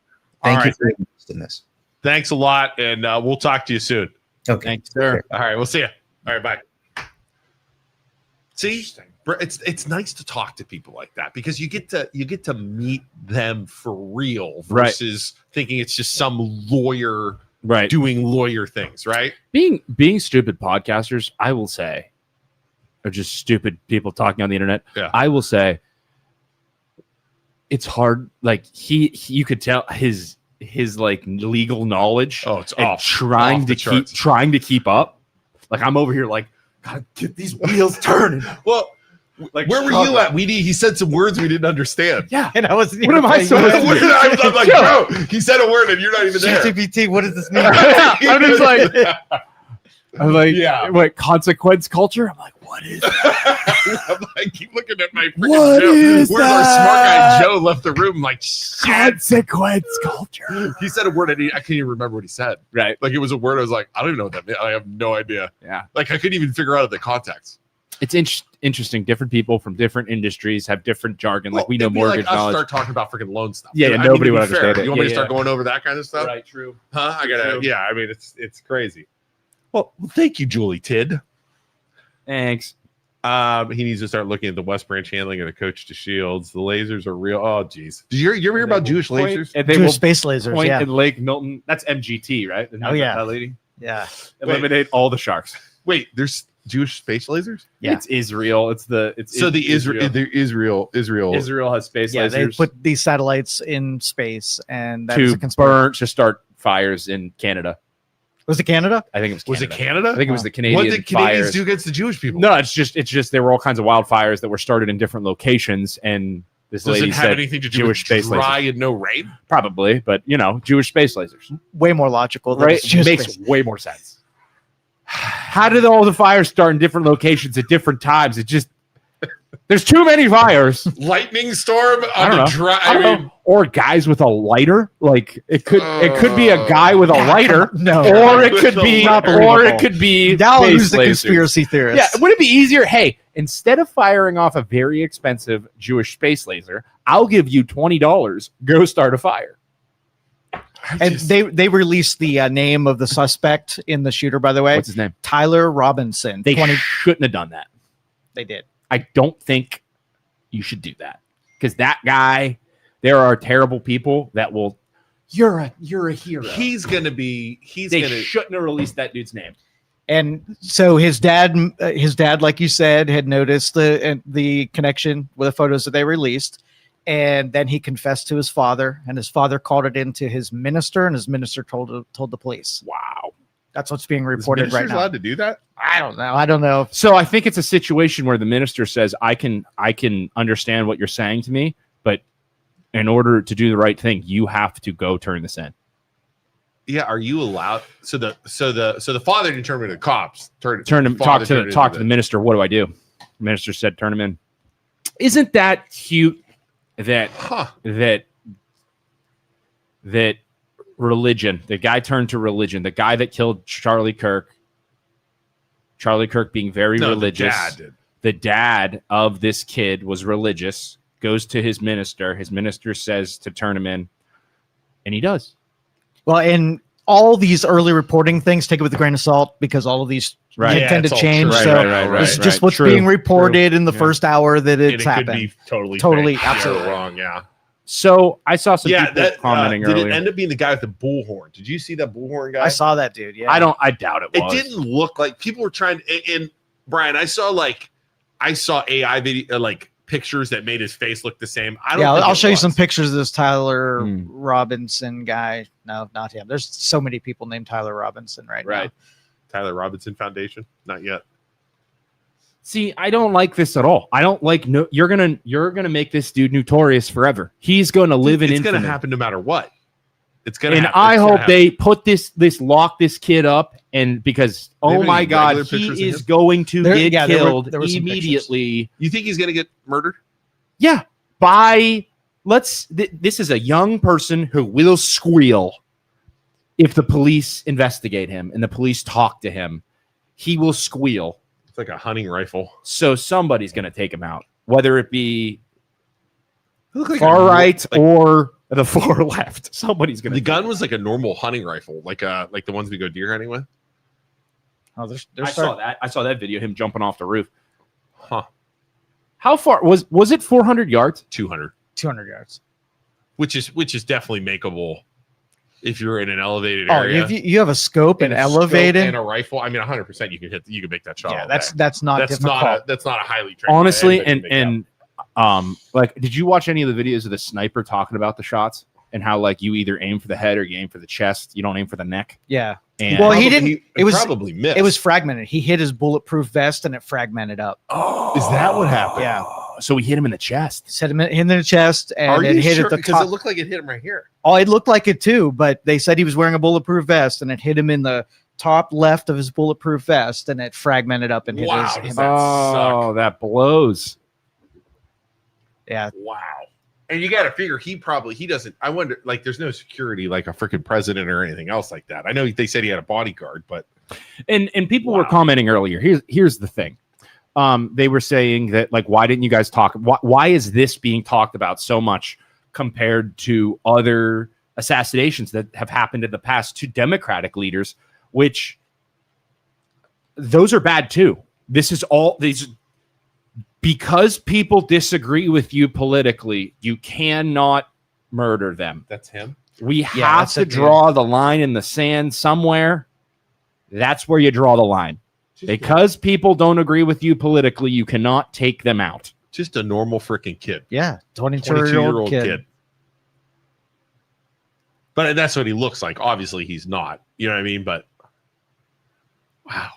Thank you for your interest in this. Thanks a lot. And we'll talk to you soon. Okay. Thanks, sir. All right. We'll see you. All right. Bye. See, it's nice to talk to people like that, because you get to meet them for real versus thinking it's just some lawyer doing lawyer things, right? Being stupid podcasters, I will say, or just stupid people talking on the internet. Yeah. I will say it's hard. Like you could tell his like legal knowledge. Oh, it's trying to keep up. Like I'm over here like, gotta get these wheels turning. Well, like, where were you at, Weedy? He said some words we didn't understand. Yeah, and I wasn't. What am I supposed to do? I'm like, bro, he said a word and you're not even there. ChatGPT, what does this mean? I'm just like, what, consequence culture? I'm like, what is that? I keep looking at my freaking What Joe. is Where's our smart guy Joe left the room? I'm like, shit. Consequence culture. He said a word and I can't even remember what he said. Right. Like it was a word I was like, I don't even know what that means. I have no idea. Yeah. Like I couldn't even figure out the context. It's interesting. Different people from different industries have different jargon. Like we know mortgage like knowledge. Start talking about freaking loan stuff. Yeah, nobody would understand it. You want me to start going over that kind of stuff? Right, true. Huh? I gotta. Yeah, I mean it's crazy. Well, thank you, Julie Tid. Thanks. He needs to start looking at the West Branch handling of the Coach to Shields. The lasers are real. Oh, geez. Did you ever hear about Jewish lasers? And they Jewish space lasers. point Yeah. in Lake Milton. That's MGT, right? Isn't that lady. Yeah. Eliminate all the sharks. Wait, there's Jewish space lasers? Yeah. It's Israel. Israel has space Yeah, they lasers put these satellites in space, and that is a to start fires in Canada. Was it Canada? I think it was Canada. Was it Canada? I think it was the Canadian What did Canadians fires. do against the Jewish people? No, it's just there were all kinds of wildfires that were started in different locations, and this Does lady it have said anything to do Jewish with space dry lasers. and no rain? Probably, but Jewish space lasers. Way more logical. Than Right? it's just Makes space. way more sense. How did all the fires start in different locations at different times? It just there's too many fires. Lightning storm I on don't a know. dry. I don't know. Or guys with a lighter. Like it could be a guy with a lighter. No. Or it could be Not or believable. it could be Now space who's the lasers. conspiracy theorist? Yeah, would it be easier? Hey, instead of firing off a very expensive Jewish space laser, I'll give you $20. Go start a fire. And they released the name of the suspect in the shooter, by the way. What's his name? Tyler Robinson. They shouldn't have done that. They did. I don't think you should do that, because that guy. There are terrible people that will. You're a hero. They shouldn't have released that dude's name. And so his dad, like you said, had noticed the connection with the photos that they released. And then he confessed to his father, and his father called it into his minister, and his minister told the police. Wow. That's what's being reported right now. Allowed to do that? I don't know. So I think it's a situation where the minister says, I can understand what you're saying to me, but in order to do the right thing, you have to go turn this in. Yeah, are you allowed? So the father didn't turn him into the cops. Talk to the minister. What do I do? The minister said, turn him in. Isn't that cute? That religion, the guy turned to religion, the guy that killed Charlie Kirk being very religious. The dad of this kid was religious, goes to his minister says to turn him in, and he does. Well, and all these early reporting things, take it with a grain of salt, because all of these tend to change. It's just what's being reported in the first hour that it's happened. Could be totally absolutely wrong. Yeah. So I saw some Yeah, people that commenting did earlier. it end up being the guy with the bullhorn? Did you see that bullhorn guy? I saw that dude. Yeah. I doubt it It was. didn't look like people were trying. And Brian, I saw AI video like pictures that made his face look the same. I don't. Yeah, think I'll it show you was. some pictures of this Tyler Hmm. Robinson guy. No, not him. There's so many people named Tyler Robinson right Right. now. Tyler Robinson Foundation. Not yet. See, I don't like this at all. I don't like no. You're gonna make this dude notorious forever. He's gonna live in It's infamy. going to happen no matter what. It's going to. And happen. I It's gonna hope happen. they put this lock this kid up, and because They have oh any my god, regular he pictures of is him? going to There- get yeah, there were- killed there were some immediately. You think he's going to get murdered? Yeah, this is a young person who will squeal if the police investigate him and the police talk to him. He will squeal. It's like a hunting rifle. So somebody's going to take him out, whether it be It looked like far a- right like- or the far left. Somebody's going to. The gun was like a normal hunting rifle, like the ones we go deer hunting with. Oh, there's I saw that. I saw that video. Him jumping off the roof. Huh. How far was it? 400 yards. 200, 200 yards. which is definitely makeable if you're in an elevated Oh, area. if you have a scope and a scope elevated. and a rifle. I mean, 100% you can make that shot. Yeah, all that's day. not that's difficult. not a highly trained. Honestly, anybody can make and like, did you watch any of the videos of the sniper talking about the shots and how like you either aim for the head or you aim for the chest? You don't aim for the neck. Yeah. And Well, that. he Probably- didn't- it was- probably missed. It was fragmented. He hit his bulletproof vest and it fragmented up. oh, Is that what happened? Yeah. So we hit him in the chest. Hit him in the chest and Are it you hit sure? at the Because top. it looked like it hit him right here. Oh, it looked like it too, but they said he was wearing a bulletproof vest and it hit him in the top left of his bulletproof vest and it fragmented up and hit Wow, his. does that suck? That blows. Yeah. Wow. And you got to figure he doesn't. I wonder, like, there's no security like a freaking president or anything else like that. I know they said he had a bodyguard, but And people were Wow. commenting earlier. Here's the thing. They were saying that like, why didn't you guys talk? Why is this being talked about so much compared to other assassinations that have happened in the past to Democratic leaders, which those are bad too. This is all these because people disagree with you politically, you cannot murder them. that's him. We Yeah, have that's to it, dude. draw the line in the sand somewhere. That's where you draw the line. Because people don't agree with you politically, you cannot take them out. Just a normal freaking kid. Yeah. 22-year-old 22-year-old kid. But that's what he looks like. Obviously, he's not. You know what I mean? But wow.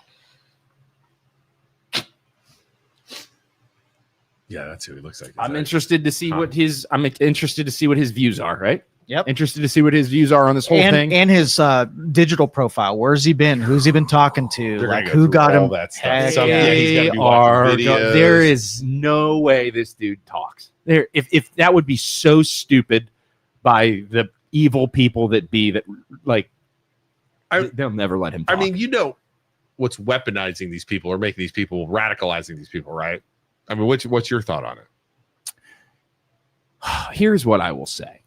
Yeah, that's who he looks like. I'm interested to see what his views are, right? Yep. Interested to see what his views are on this whole thing. And his digital profile. Where's he been? Who's he been talking to? They're Like gonna go who through got all him? that stuff. Heck Someday he's gonna be watching videos. There is no way this dude talks. There, if that would be so stupid by the evil people that like they'll never let him talk. I mean, you know what's weaponizing these people or making these people radicalizing these people, right? I mean, what's your thought on it? Here's what I will say.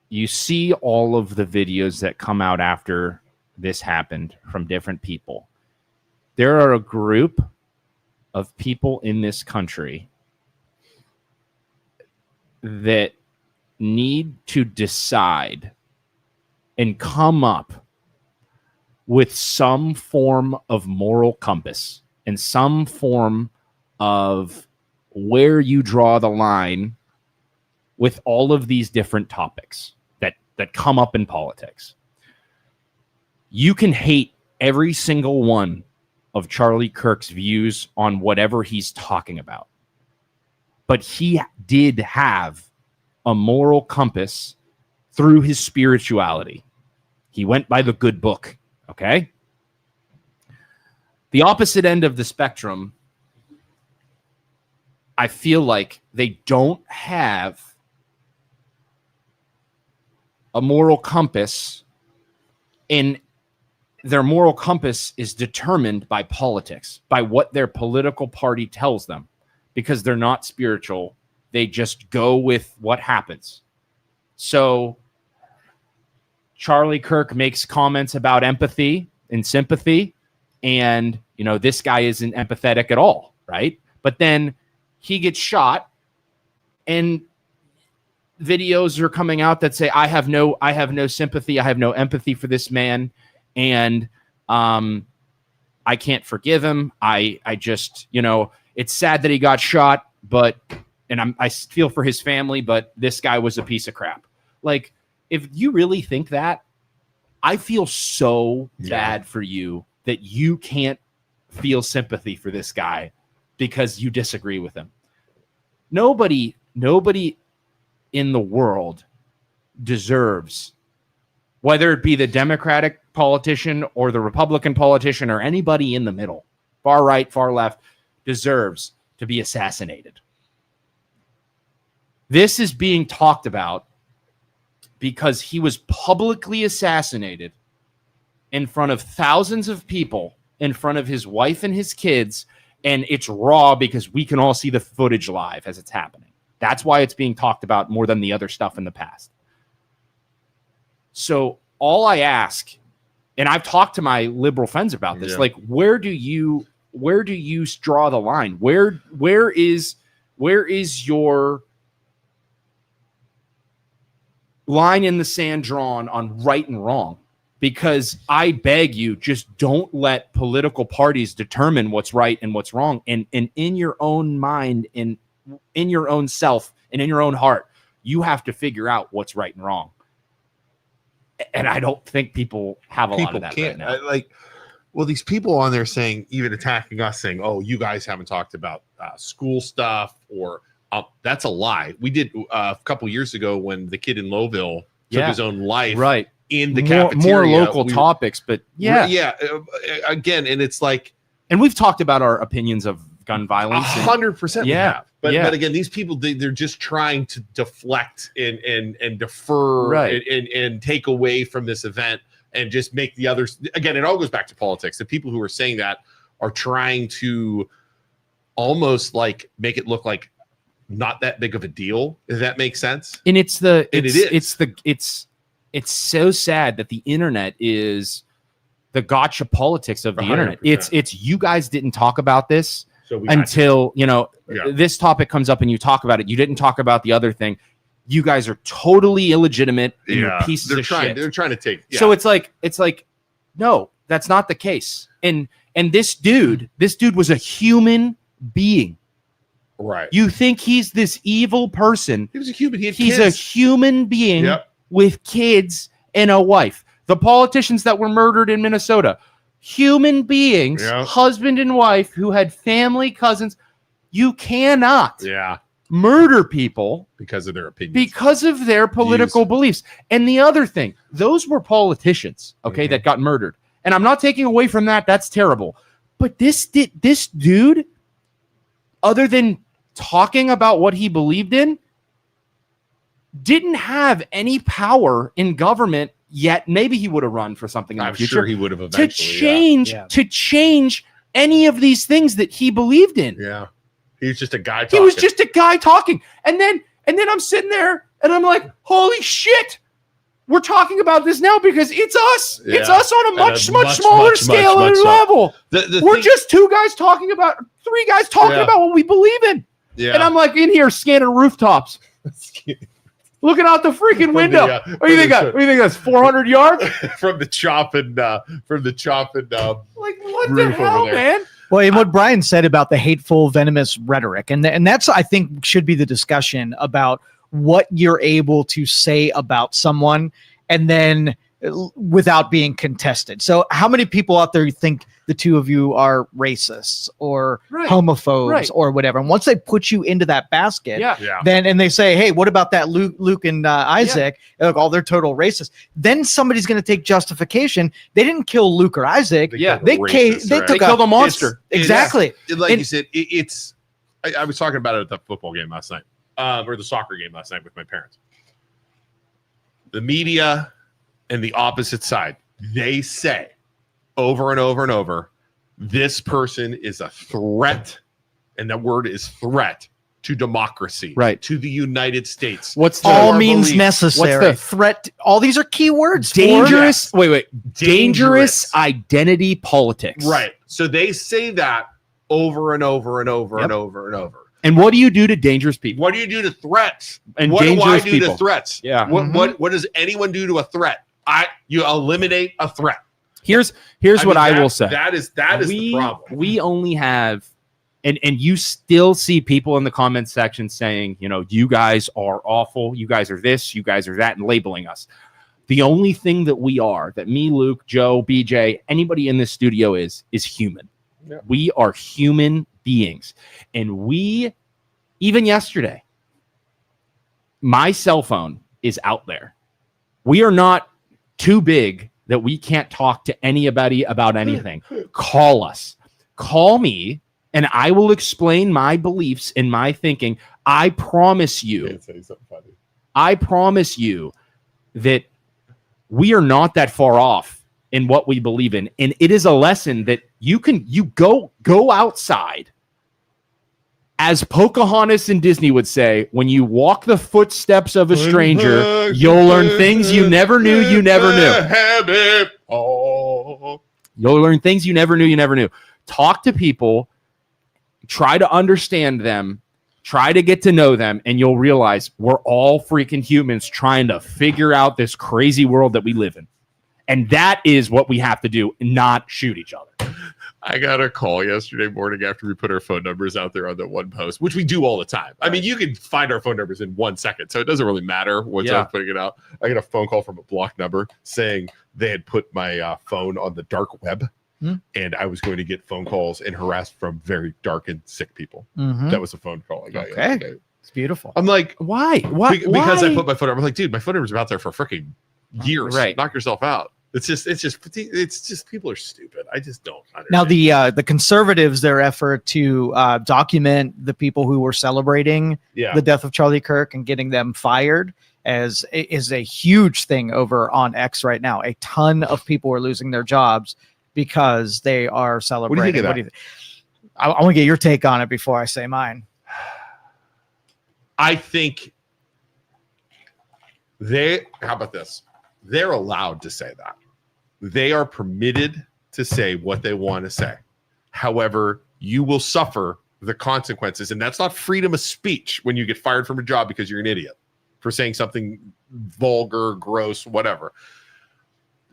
You see all of the videos that come out after this happened from different people. There are a group of people in this country that need to decide and come up with some form of moral compass and some form of where you draw the line with all of these different topics that come up in politics. You can hate every single one of Charlie Kirk's views on whatever he's talking about. But he did have a moral compass through his spirituality. He went by the good book, okay? The opposite end of the spectrum, I feel like they don't have a moral compass, and their moral compass is determined by politics, by what their political party tells them, because they're not spiritual. They just go with what happens. So Charlie Kirk makes comments about empathy and sympathy, and this guy isn't empathetic at all, right? But then he gets shot, and videos are coming out that say, I have no sympathy, I have no empathy for this man, and I can't forgive him. I just, it's sad that he got shot, but, and I feel for his family, but this guy was a piece of crap. Like, if you really think that, I feel so bad for you that you can't feel sympathy for this guy because you disagree with him. Nobody in the world deserves, whether it be the Democratic politician or the Republican politician or anybody in the middle, far right, far left, deserves to be assassinated. This is being talked about because he was publicly assassinated in front of thousands of people, in front of his wife and his kids, and it's raw because we can all see the footage live as it's happening. That's why it's being talked about more than the other stuff in the past. So all I ask, and I've talked to my liberal friends about this, like, where do you draw the line? Where is your line in the sand drawn on right and wrong? Because I beg you, just don't let political parties determine what's right and what's wrong. And in your own mind, in your own self, and in your own heart, you have to figure out what's right and wrong. And I don't think people have a lot of that right now. Well, these people on there saying, even attacking us, saying, "Oh, you guys haven't talked about school stuff," or that's a lie. We did a couple years ago when the kid in Lowville took his own life. Right. In the cafeteria. More local topics, but again, and it's like, and we've talked about our opinions of gun violence. 100%. Yeah. But again, these people, they're just trying to deflect and defer, right, and take away from this event and just make the others. Again, it all goes back to politics. The people who are saying that are trying to almost like make it look like not that big of a deal. If that makes sense. And it's so sad that the internet is the gotcha politics of the 100%. Internet. It's you guys didn't talk about this until this topic comes up and you talk about it. You didn't talk about the other thing. You guys are totally illegitimate. And you're pieces of shit. They're trying to take. Yeah. So it's like, no, that's not the case. And this dude was a human being. Right. You think he's this evil person? He was a human. He's kids. A human being. Yep. With kids and a wife. The politicians that were murdered in Minnesota, human beings, husband and wife who had family, cousins. You cannot murder people because of their opinions, because of their political beliefs. And the other thing, those were politicians, that got murdered. And I'm not taking away from that. That's terrible. But this dude, other than talking about what he believed in, didn't have any power in government yet. Maybe he would have run for something in the future. Sure he would have eventually. To change any of these things that he believed in. Yeah. He was just a guy talking. And then I'm sitting there and I'm like, holy shit. We're talking about this now because it's us. Yeah. It's us on a much smaller scale and level. We're just three guys talking about what we believe in. Yeah. And I'm like in here scanning rooftops. Looking out the freaking window. What do you think? What do you think? That's 400 yards from the chopping. Like what the hell, man? Well, and what Brian said about the hateful, venomous rhetoric, and that's I think should be the discussion about what you're able to say about someone, and then without being contested. So, how many people out there think the two of you are racists or homophobes or whatever? And once they put you into that basket, then and they say, "Hey, what about that Luke and Isaac? Look, they're total racists." Then somebody's going to take justification. They didn't kill Luke or Isaac. They killed a monster. Exactly. You said, it's. I was talking about it at the football game last night, or the soccer game last night with my parents. The media and the opposite side, they say over and over and over, this person is a threat, and that word is threat to democracy, to the United States. What's the all means belief? Necessary? What's the threat? All these are key words. Dangerous. Dangerous identity politics. Right. So they say that over and over and over and over and over. And what do you do to dangerous people? What do you do to threats? And what do I dangerous do people. to threats? Yeah. What does anyone do to a threat? You eliminate a threat. Here's what I will say. That is the problem. We only have, and you still see people in the comment section saying, you know, you guys are awful, you guys are this, you guys are that, and labeling us. The only thing that we are, that me, Luke, Joe, BJ, anybody in this studio is human. Yeah. We are human beings. And we, even yesterday, my cell phone is out there. We are not too big that we can't talk to anybody about anything. Call us. Call me, and I will explain my beliefs and my thinking. I promise you. I promise you that we are not that far off in what we believe in. And it is a lesson that you go outside. As Pocahontas in Disney would say, when you walk the footsteps of a stranger, you'll learn things you never knew you never knew. You'll learn things you never knew. Talk to people, try to understand them, try to get to know them, and you'll realize we're all freaking humans trying to figure out this crazy world that we live in. And that is what we have to do, not shoot each other. I got a call yesterday morning after we put our phone numbers out there on that one post, which we do all the time. I mean, you can find our phone numbers in 1 second, so it doesn't really matter once I'm putting it out. I got a phone call from a blocked number saying they had put my phone on the dark web, and I was going to get phone calls and harassed from very dark and sick people. That was a phone call I got yesterday. It's beautiful. I'm like, why? Because I put my phone number. I'm like, dude, my phone number's been out there for freaking years. Right. Knock yourself out. It's just people are stupid. I just don't understand. Now the conservatives, their effort to document the people who were celebrating the death of Charlie Kirk and getting them fired is a huge thing over on X right now. A ton of people are losing their jobs because they are celebrating. What do you think of that? I want to get your take on it before I say mine. I think how about this? They're allowed to say that. They are permitted to say what they want to say. However, you will suffer the consequences. And that's not freedom of speech when you get fired from a job because you're an idiot for saying something vulgar, gross, whatever.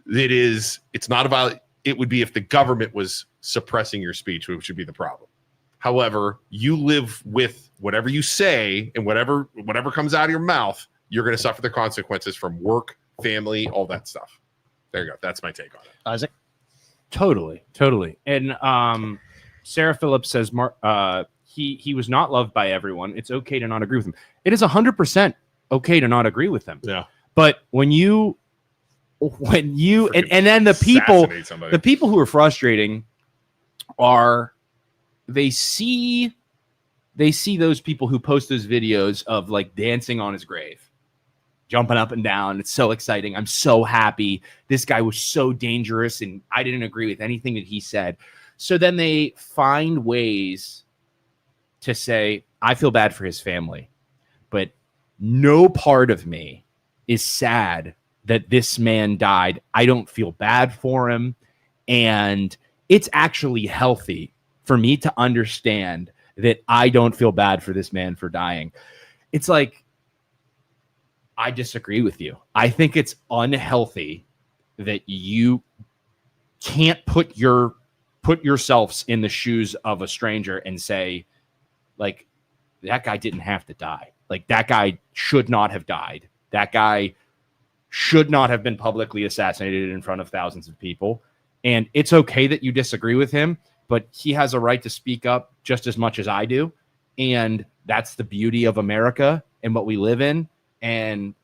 It's not about, it would be if the government was suppressing your speech, which would be the problem. However, you live with whatever you say and whatever comes out of your mouth, you're going to suffer the consequences from work, family, all that stuff. There you go. That's my take on it. Isaac? Totally. And Sarah Phillips says he was not loved by everyone. It's okay to not agree with him. It is 100% okay to not agree with them. Yeah. But when you and then the people who are frustrating are they see those people who post those videos of like dancing on his grave, jumping up and down. It's so exciting. I'm so happy. This guy was so dangerous and I didn't agree with anything that he said. So then they find ways to say, I feel bad for his family, but no part of me is sad that this man died. I don't feel bad for him. And it's actually healthy for me to understand that I don't feel bad for this man for dying. It's like, I disagree with you. I think it's unhealthy that you can't put yourselves in the shoes of a stranger and say, like, that guy didn't have to die. Like, that guy should not have died. That guy should not have been publicly assassinated in front of thousands of people. And it's okay that you disagree with him, but he has a right to speak up just as much as I do. And that's the beauty of America and what we live in. And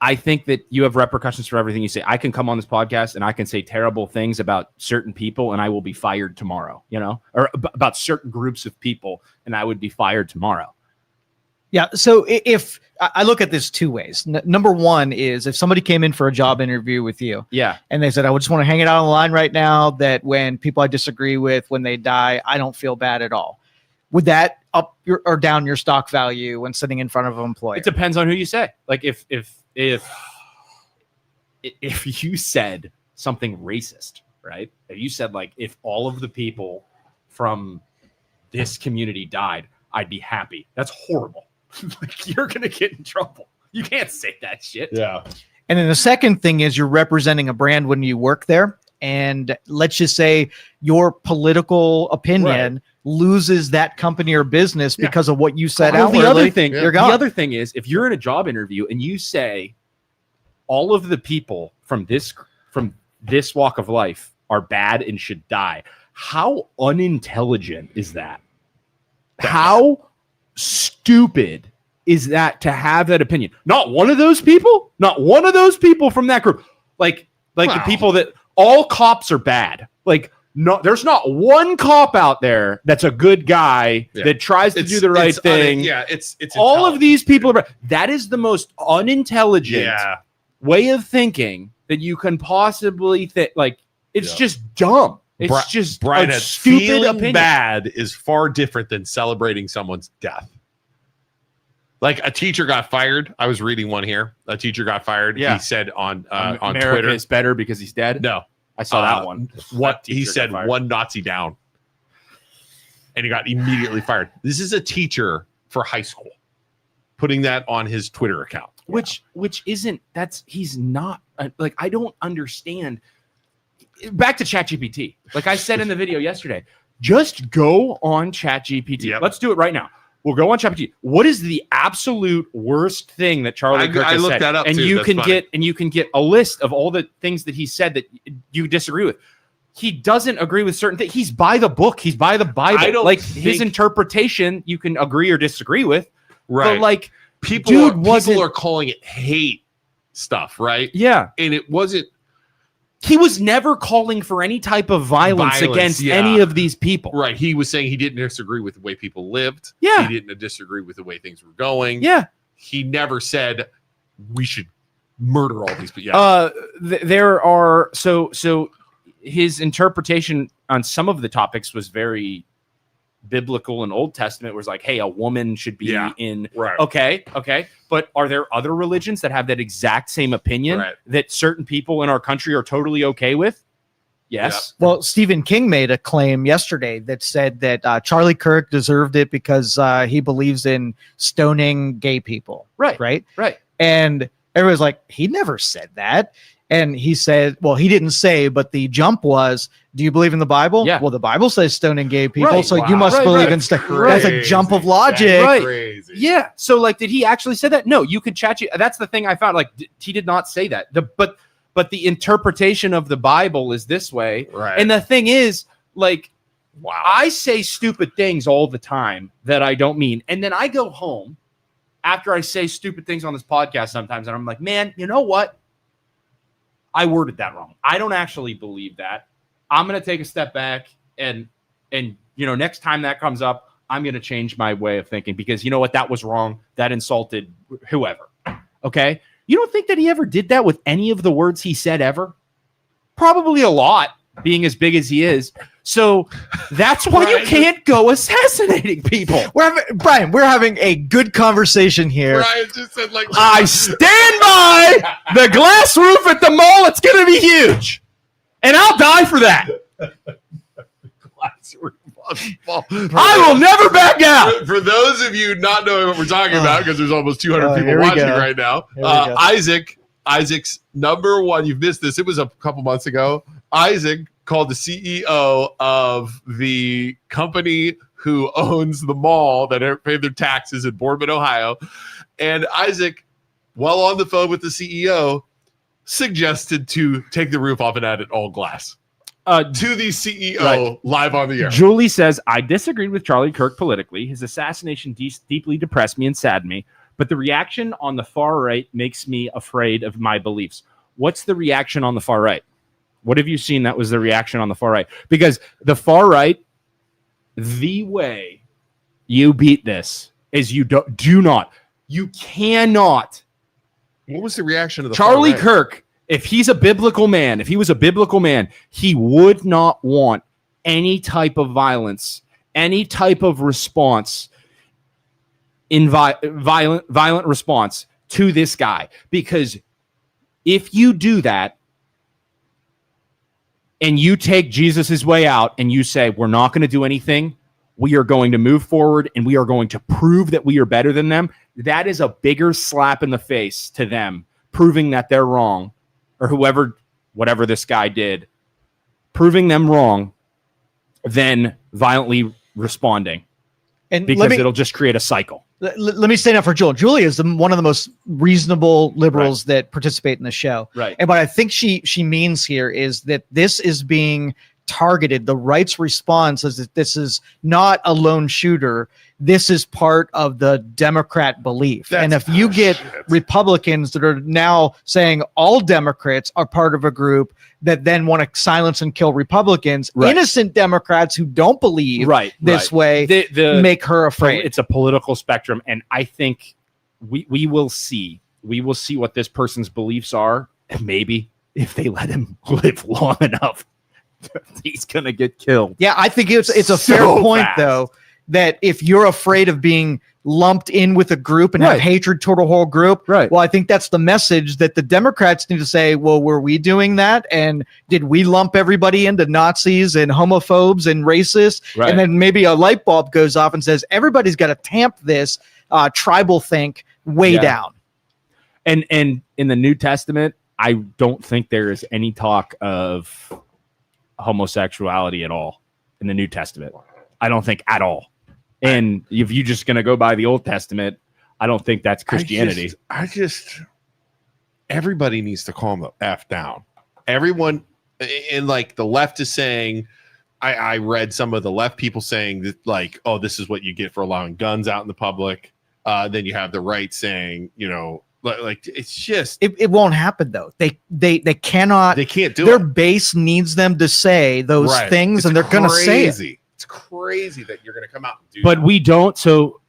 I think that you have repercussions for everything you say. I can come on this podcast and I can say terrible things about certain people and I will be fired tomorrow, or about certain groups of people and I would be fired tomorrow. Yeah. So if I look at this two ways, number one is if somebody came in for a job interview with you, and they said, I just want to hang it out on the line right now, that when people I disagree with, when they die, I don't feel bad at all. Would that up or down your stock value when sitting in front of an employer? It depends on who you say. Like if you said something racist, right? If you said like, if all of the people from this community died, I'd be happy. That's horrible. Like, you're going to get in trouble. You can't say that shit. Yeah. And then the second thing is you're representing a brand when you work there. And let's just say your political opinion loses that company or business because of what you said outwardly. The other thing, you're gone. The other thing is, if you're in a job interview and you say all of the people from this walk of life are bad and should die, how unintelligent is that? How stupid is that to have that opinion? Not one of those people from that group. Like the people that all cops are bad. Like, no, there's not one cop out there that's a good guy that tries to do the right thing. It's all of these people are bad. That is the most unintelligent way of thinking that you can possibly think. Like, it's just dumb. It's just Brian, a stupid feeling opinion. bad is far different than celebrating someone's death. Like, a teacher got fired. I was reading one here. A teacher got fired. Yeah. He said on America Twitter, is better because he's dead. No, I saw that one. What That he teacher said, got fired. one Nazi down, and he got immediately fired. This is a teacher for high school putting that on his Twitter account. Which isn't, he's not like, I don't understand. Back to ChatGPT. Like I said in the video yesterday, just go on ChatGPT. Yep. Let's do it right now. We'll go on ChatGPT. What is the absolute worst thing that Charlie Kirk has looked said? that up and too. you That's can funny. get a list of all the things that he said that you disagree with. He doesn't agree with certain things. He's by the book. He's by the Bible. I don't his interpretation you can agree or disagree with. Right. But like, People are calling it hate stuff, right? Yeah. And it wasn't. He was never calling for any type of violence against any of these people. Right. He was saying he didn't disagree with the way people lived. Yeah. He didn't disagree with the way things were going. Yeah. He never said we should murder all these people. Yeah. There are so his interpretation on some of the topics was very biblical and Old Testament, was like, hey, a woman should be in. Right. Okay. But are there other religions that have that exact same opinion that certain people in our country are totally okay with? Yes. Well, Stephen King made a claim yesterday that said that Charlie Kirk deserved it because he believes in stoning gay people. Right. And everyone's like, he never said that. And he said, well, he didn't say, but the jump was, do you believe in the Bible? Yeah. Well, the Bible says stoning gay people, Right. so you must believe in stoning. That's a jump of logic. Right. Crazy. Yeah. So like, did he actually say that? No, you could chat. That's the thing I found. Like, he did not say that. But the interpretation of the Bible is this way. Right. And the thing is, like, Wow. I say stupid things all the time that I don't mean. And then I go home after I say stupid things on this podcast sometimes, and I'm like, man, you know what? I worded that wrong. I don't actually believe that. I'm going to take a step back and next time that comes up, I'm going to change my way of thinking, because you know what? That was wrong. That insulted whoever. Okay. You don't think that he ever did that with any of the words he said ever? Probably a lot, being as big as he is. So that's why you can't go assassinating people. Brian, we're having a good conversation here. Brian just said, like, I stand by the glass roof at the mall. It's going to be huge. And I'll die for that. I will never back out. For those of you not knowing what we're talking about, because there's almost 200 people here we watching go. right now, Here we go. Isaac's number one, you've missed this, it was a couple months ago. Isaac called the CEO of the company who owns the mall that paid their taxes in Boardman, Ohio. And Isaac, while on the phone with the CEO, suggested to take the roof off and add it all glass. To the CEO live on the air. Julie says, I disagreed with Charlie Kirk politically. His assassination deeply depressed me and saddened me. But the reaction on the far right makes me afraid of my beliefs. What's the reaction on the far right? What have you seen that was the reaction on the far right? Because the far right, the way you beat this is you cannot. What was the reaction of the Charlie far right? Kirk, if he was a biblical man, he would not want any type of violence, any type of response, violent response to this guy. Because if you do that, and you take Jesus's way out and you say, we're not going to do anything, we are going to move forward and we are going to prove that we are better than them. That is a bigger slap in the face to them, proving that they're wrong, or whatever this guy did, proving them wrong, than violently responding. And because it'll just create a cycle. Let me stand up for Julie. Julie is one of the most reasonable liberals that participate in the show. Right. And what I think she means here is that this is being targeted. The right's response is that this is not a lone shooter. This is part of the Democrat belief. And if you get Republicans that are now saying all Democrats are part of a group that then want to silence and kill Republicans, innocent Democrats who don't believe this way, make her afraid. It's a political spectrum. And I think we will see. We will see what this person's beliefs are. And maybe if they let him live long enough, he's gonna get killed. Yeah, I think it's a fair point, though, that if you're afraid of being lumped in with a group and have hatred toward a whole group, well, I think that's the message that the Democrats need to say, well, were we doing that? And did we lump everybody into Nazis and homophobes and racists? And then maybe a light bulb goes off and says, everybody's got to tamp this tribal think way down. And in the New Testament, I don't think there is any talk of homosexuality at all in the New Testament. I don't think at all. And if you're just going to go by the Old Testament, I don't think that's Christianity. Everybody needs to calm the F down. Everyone in like the left is saying, I read some of the left people saying that like, oh, this is what you get for allowing guns out in the public. Then you have the right saying, you know, like it's just it won't happen though. They can't do their base needs them to say those things, and they're gonna say it. It's crazy that you're gonna come out and do but that. We don't. So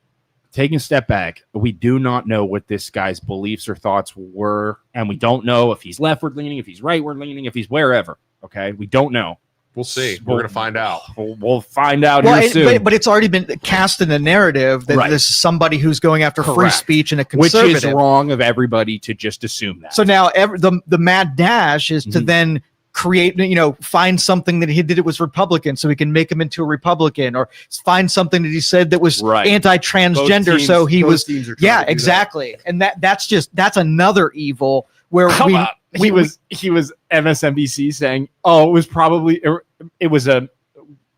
taking a step back, we do not know what this guy's beliefs or thoughts were, and we don't know if he's leftward leaning, if he's rightward leaning, if he's wherever. Okay, we don't know. We'll see. We're going to find out. We'll find out here soon. But it's already been cast in the narrative that this is somebody who's going after free speech and a conservative. Which is wrong of everybody to just assume that. So now the mad dash is to then create, find something that he did it was Republican so he can make him into a Republican, or find something that he said that was anti-transgender. So he was, exactly. And that's another evil where he was MSNBC saying,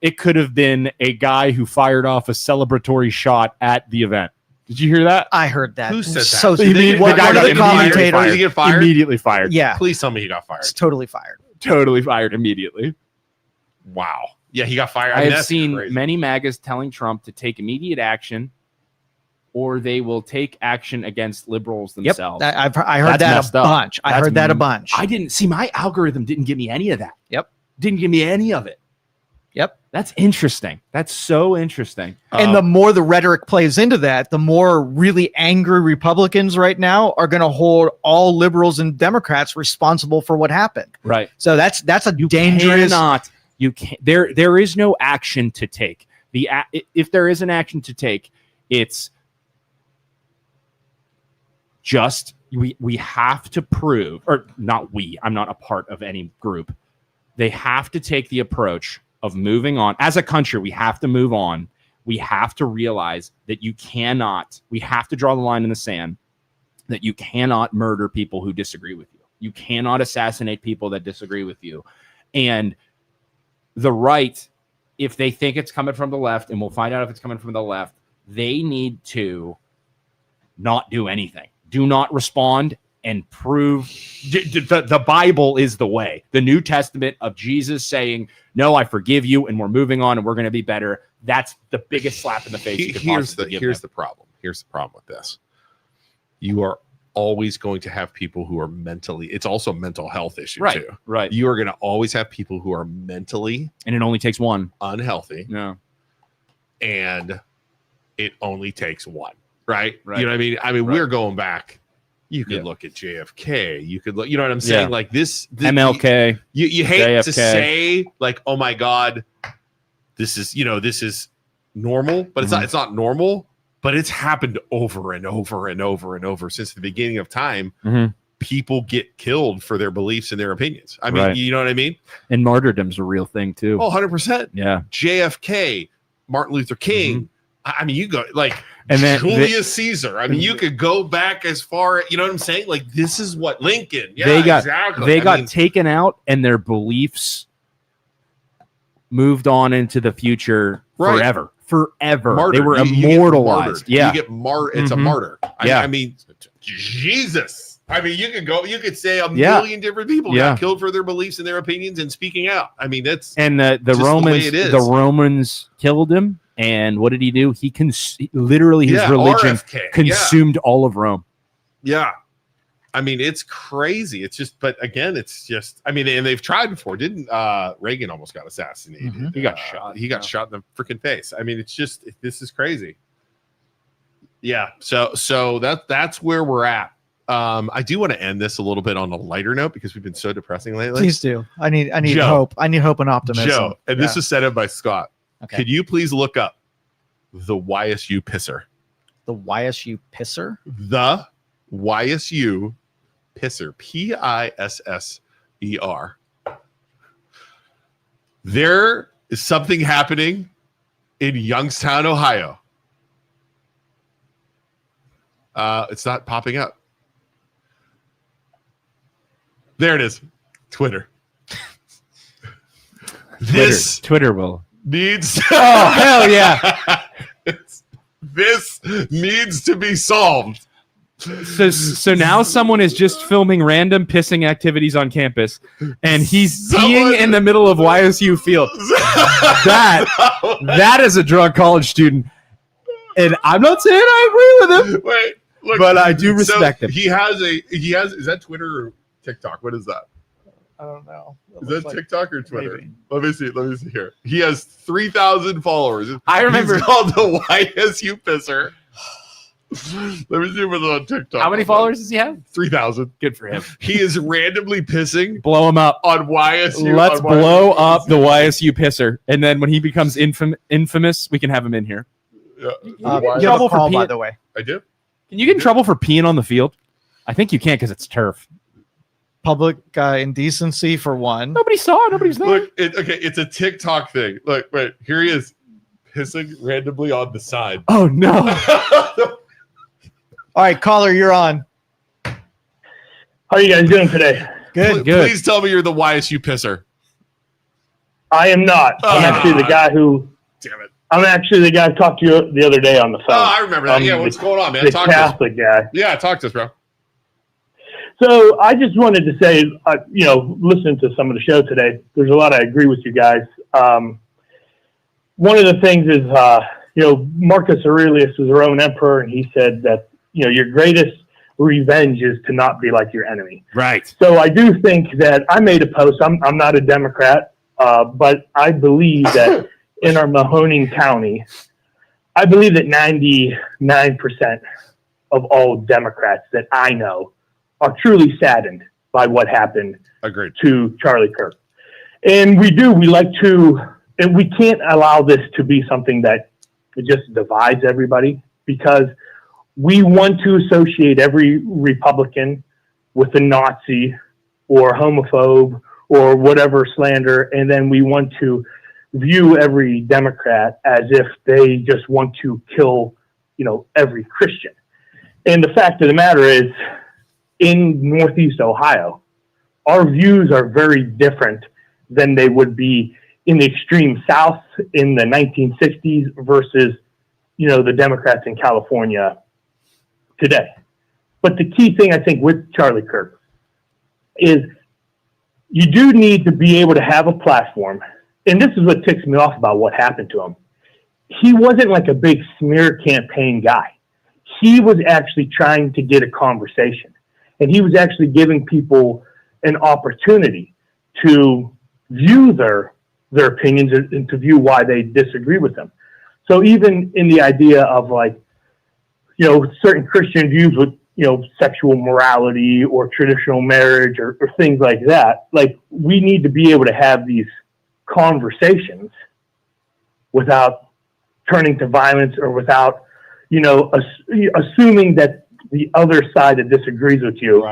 it could have been a guy who fired off a celebratory shot at the event. Did you hear that? I heard that. Who said that? So the guy got commentator. Did he get fired? Immediately fired. Yeah. Please tell me he got fired. It's totally fired. Totally fired immediately. Wow. Yeah, he got fired. I have seen many MAGAs telling Trump to take immediate action, or they will take action against liberals themselves. Yep. I heard that a bunch. I heard that a bunch. I didn't see, my algorithm didn't give me any of that. Yep. Didn't give me any of it. Yep. That's interesting. That's so interesting. And the more the rhetoric plays into that, the more really angry Republicans right now are going to hold all liberals and Democrats responsible for what happened. Right. So that's a dangerous. You can't. There is no action to take. If there is an action to take, it's just we have to prove, or not we. I'm not a part of any group. They have to take the approach of moving on. As a country, we have to move on. We have to realize that we have to draw the line in the sand, that you cannot murder people who disagree with you. You cannot assassinate people that disagree with you. And the right, if they think it's coming from the left, and we'll find out if it's coming from the left, they need to not do anything. Do not respond and prove the Bible is the way. The New Testament of Jesus saying, no, I forgive you, and we're moving on, and we're going to be better. That's the biggest slap in the face. Here's the problem. Here's the problem with this. You are always going to have people who are mentally, it's also a mental health issue too. Right. You are going to always have people who are mentally, and it only takes one, unhealthy. Yeah. And it only takes one. Right. Right. You know what I mean? We're going back. You could look at JFK. You could look, you know what I'm saying? Like this MLK. You hate JFK. to say like, oh my God, this is normal, but it's not normal, but it's happened over and over and over and over since the beginning of time. People get killed for their beliefs and their opinions. I mean, you know what I mean? And martyrdom's a real thing too. Oh, 100%. Yeah. JFK, Martin Luther King. I mean, you go like And then Julius Caesar. I mean, you could go back as far. You know what I'm saying? Like this is what Lincoln. Yeah, they got exactly. they I got mean, taken out, and their beliefs moved on into the future Right. forever. martyred. They were You get immortalized. martyred. Yeah. You get It's a Mhm. martyr. Yeah. I mean, Jesus. I mean, you could say a Yeah. million different people Yeah. got killed for their beliefs and their opinions and speaking out. I mean, that's And the just the way Romans, it is. the Romans killed him. And what did he do? He literally his religion RFK. consumed all of Rome. Yeah. I mean, it's crazy. It's just, but again, it's just, I mean, and they've tried before. Didn't Reagan almost got assassinated? Mhm. He got shot. He got shot in the freaking face. I mean, it's just, this is crazy. Yeah. So that's where we're at. I do want to end this a little bit on a lighter note because we've been so depressing lately. Please do. I need Joe. hope. I need hope and optimism. Joe, and this is set up by Scott. Okay. Could you please look up the YSU pisser? The YSU pisser. The YSU pisser. PISSER. There is something happening in Youngstown, Ohio. It's not popping up. There it is. Twitter. This Twitter will. needs Oh, hell yeah. This needs to be solved. So now someone is just filming random pissing activities on campus, and he's peeing in the middle of YSU field. That is a drunk college student, and I'm not saying I agree with him, Wait, look, but I do respect him. He has is that Twitter or TikTok? What is that? I don't know. Is that TikTok or Twitter? maybe. Let me see here. He has 3,000 followers. I remember- He's called the YSU pisser. Let me see if it's on TikTok. How many followers does he have? 3,000. Good for him. He is randomly pissing Blow him up. on YSU. Let's on blow YSU. up the YSU pisser, and then when he becomes infamous, we can have him in here. Yeah. You have Trouble a for call, by peeing- the way. I do. Can you get in trouble for peeing on the field? I think you can't because it's turf. Public indecency for one. Nobody saw it. Nobody's there. Look, it's a TikTok thing. Look, wait, here he is pissing randomly on the side. Oh no! All right, caller, you're on. How are you guys doing today? Good. Good. Please tell me you're the YSU pisser. I am not. I'm Ah. actually the guy who. Damn it. I'm actually the guy I talked to you the other day on the phone. Oh, I remember that. I'm Yeah, what's going on, man? the Talk to us. Catholic guy. Yeah, talk to us, bro. So I just wanted to say, listening to some of the show today, there's a lot I agree with you guys. One of the things is, Marcus Aurelius was a Roman emperor, and he said that, your greatest revenge is to not be like your enemy. Right. So I do think that I made a post. I'm not a Democrat, but I believe that in our Mahoning County, I believe that 99% of all Democrats that I know are truly saddened by what happened Agreed. to Charlie Kirk. And we like to, and we can't allow this to be something that just divides everybody, because we want to associate every Republican with a Nazi or homophobe or whatever slander, and then we want to view every Democrat as if they just want to kill, every Christian. And the fact of the matter is, in Northeast Ohio, our views are very different than they would be in the extreme South in the 1960s versus, the Democrats in California today. But the key thing, I think, with Charlie Kirk is you do need to be able to have a platform. And this is what ticks me off about what happened to him. He wasn't like a big smear campaign guy. He was actually trying to get a conversation. And he was actually giving people an opportunity to view their opinions and to view why they disagree with them. So even in the idea of certain Christian views with, sexual morality or traditional marriage or things like that, we need to be able to have these conversations without turning to violence or without, assuming that the other side that disagrees with you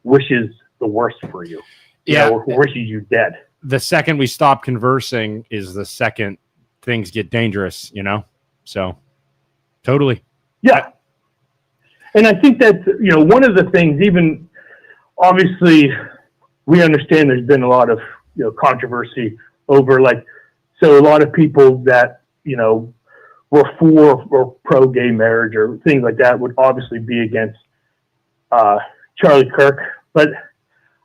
wishes the worst for you, Yeah. or wishes you dead. The second we stop conversing is the second things get dangerous, you know? So totally. Yeah. And I think that, one of the things, even obviously we understand there's been a lot of, controversy over so a lot of people that, were for or pro gay marriage or things like that would obviously be against Charlie Kirk. But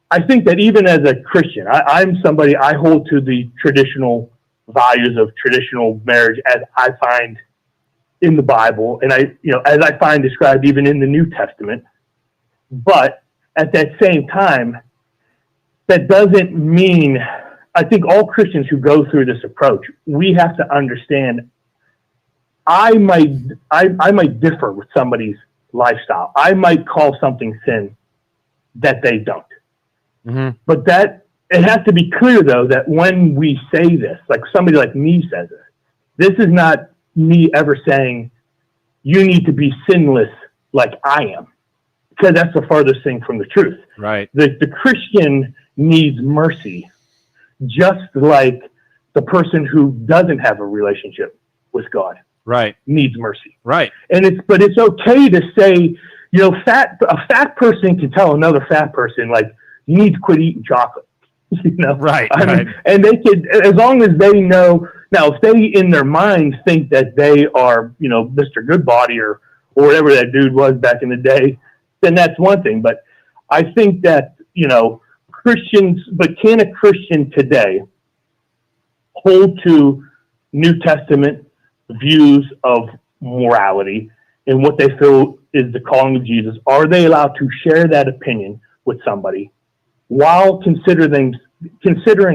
I think that even as a Christian, I'm somebody, I hold to the traditional values of traditional marriage as I find in the Bible, and as I find described even in the New Testament. But at that same time, that doesn't mean, I think all Christians who go through this approach, we have to understand, I might differ with somebody's lifestyle. I might call something sin that they don't. Mm-hmm. But it has to be clear, though, that when we say this, like somebody like me says it, this is not me ever saying you need to be sinless like I am, because that's the farthest thing from the truth. Right. The Christian needs mercy, just like the person who doesn't have a relationship with God Right. needs mercy. Right. But it's okay to say, a fat person can tell another fat person, like, you need to quit eating chocolate. Right. I mean, Right. and they could, as long as they know. Now, if they in their mind think that they are, Mr. Goodbody or whatever that dude was back in the day, then that's one thing. But I think that, Christians, but can a Christian today hold to New Testament views of morality and what they feel is the calling of Jesus? Are they allowed to share that opinion with somebody while considering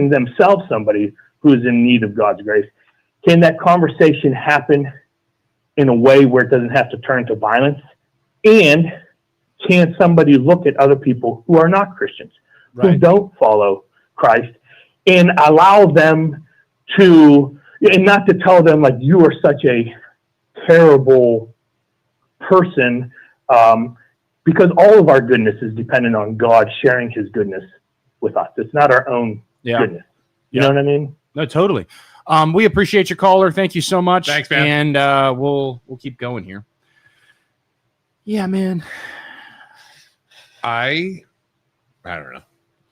themselves somebody who is in need of God's grace? Can that conversation happen in a way where it doesn't have to turn to violence? And can somebody look at other people who are not Christians, who don't follow Christ, and allow them to, and not to tell them like, you are such a terrible person, because all of our goodness is dependent on God sharing his goodness with us. It's not our own goodness. You know what I mean? No, totally. We appreciate your caller. Thank you so much. Thanks, man. And we'll keep going here. Yeah, man. I don't know.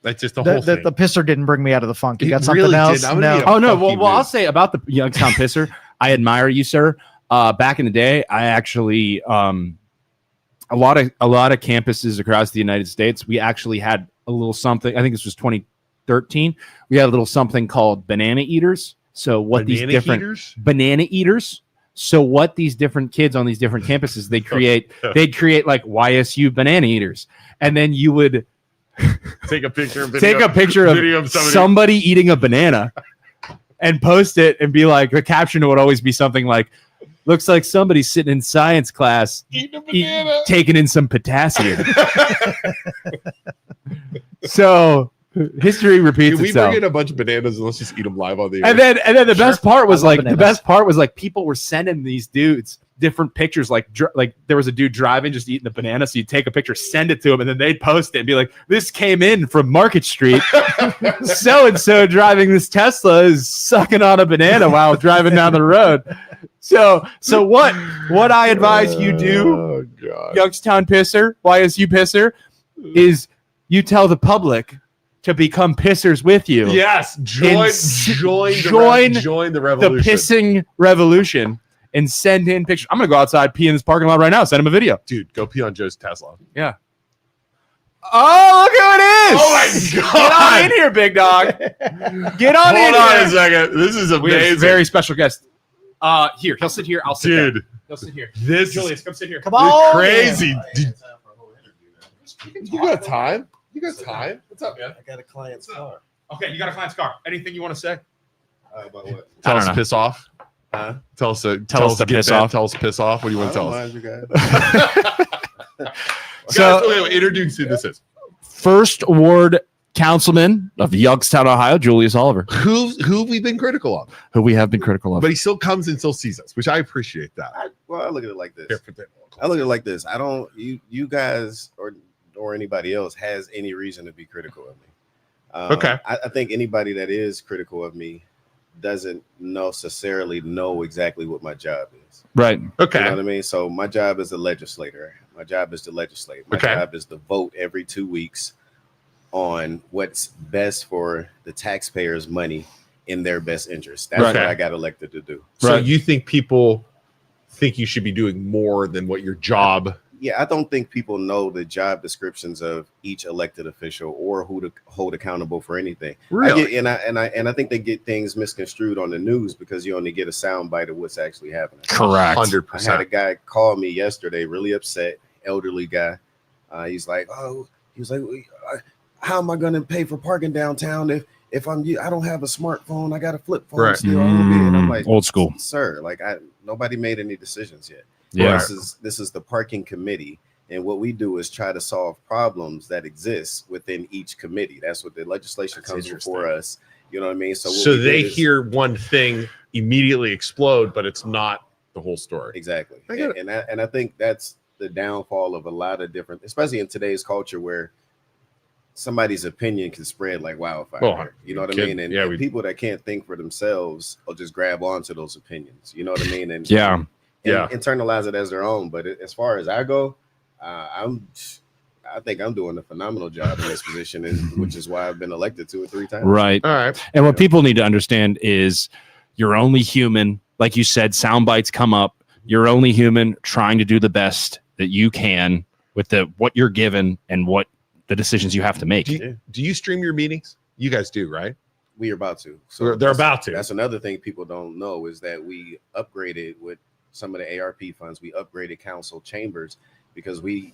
That's just the whole thing. The pisser didn't bring me out of the funk. You got It something really else? didn't. I'm gonna be a Oh no. fucking Well, I'll mood. say about the Youngstown pisser. I admire you, sir. Back in the day, I actually a lot of campuses across the United States, we actually had a little something. I think this was 2013. We had a little something called banana eaters. So what Banana these different heaters? banana eaters. So what these different kids on these different campuses, they'd create like YSU banana eaters, and then you would Take a picture. Video of somebody eating a banana and post it and be like, the caption would always be something like, looks like somebody's sitting in science class Eating a banana. taking in some potassium. So history repeats Can we itself. bring in a bunch of bananas and let's just eat them live on the air? And then the best part was I love like bananas. people were sending these dudes different pictures, like there was a dude driving just eating the banana, so you take a picture, send it to him, and then they'd post it and be like, this came in from Market Street, so and so driving this Tesla is sucking on a banana while driving down the road. So what I advise you do, Oh god. Youngstown pisser, YSU pisser, is you tell the public to become pissers with you. Yes, join the The revolution. pissing revolution and send in pictures. I'm gonna go outside, pee in this parking lot right now. Send him a video. Dude, go pee on Joe's Tesla. Yeah. Oh, look who it is! Oh my god! Get on in here, big dog. Get on in Hold on here. a second. This is We have a amazing. very special guest. Here, he'll sit here. I'll sit there. Dude, He'll sit here. this Julius, is come sit here. Come on. crazy. Dude, you got time? You got time? What's up, man? I got a client's car. Okay, you got a client's car. Anything you want to say? About what? Tell I us don't to piss off. Huh? Tell us to to get piss bent. off. Tell us to piss off. What do you want to tell us? Mind you guys. So, Introduce who this is. First Ward Councilman of Youngstown, Ohio, Julius Oliver, Who we've been critical of, who we have been critical of. but he still comes and still sees us, which I appreciate that. I look at it like this. I look at it like this. I don't. You guys or anybody else has any reason to be critical of me. Okay. I think anybody that is critical of me doesn't necessarily know exactly what my job is. Right. Okay. You know what I mean? So my job is a legislator. My job is to legislate. My job is to vote every 2 weeks on what's best for the taxpayers' money in their best interest. That's what I got elected to do. So you think people think you should be doing more than what your job? Yeah, I don't think people know the job descriptions of each elected official or who to hold accountable for anything. Really? I think they get things misconstrued on the news because you only get a sound bite of what's actually happening. Correct. 100%. I had a guy call me yesterday, really upset, elderly guy. He's like, how am I going to pay for parking downtown if I don't have a smartphone? I got a flip phone still. And I'm like, old school, sir. Like nobody made any decisions yet. Yeah, this is the parking committee, and what we do is try to solve problems that exist within each committee. That's what the legislation comes before us. You know what I mean? So they hear one thing immediately explode, but it's not the whole story. Exactly. And I think that's the downfall of a lot of different, especially in today's culture where somebody's opinion can spread like wildfire. You know what I mean? And people that can't think for themselves will just grab onto those opinions. You know what I mean? And internalize it as their own. But as far as I go, I think I'm doing a phenomenal job in this position, which is why I've been elected 2 or 3 times. Right. All right. And what people need to understand is you're only human. Like you said, sound bites come up. You're only human trying to do the best that you can with what you're given and what the decisions you have to make. Do you stream your meetings? You guys do, right? We are about to. So they're about to. That's another thing people don't know is that we upgraded with some of the ARP funds. We upgraded council chambers because we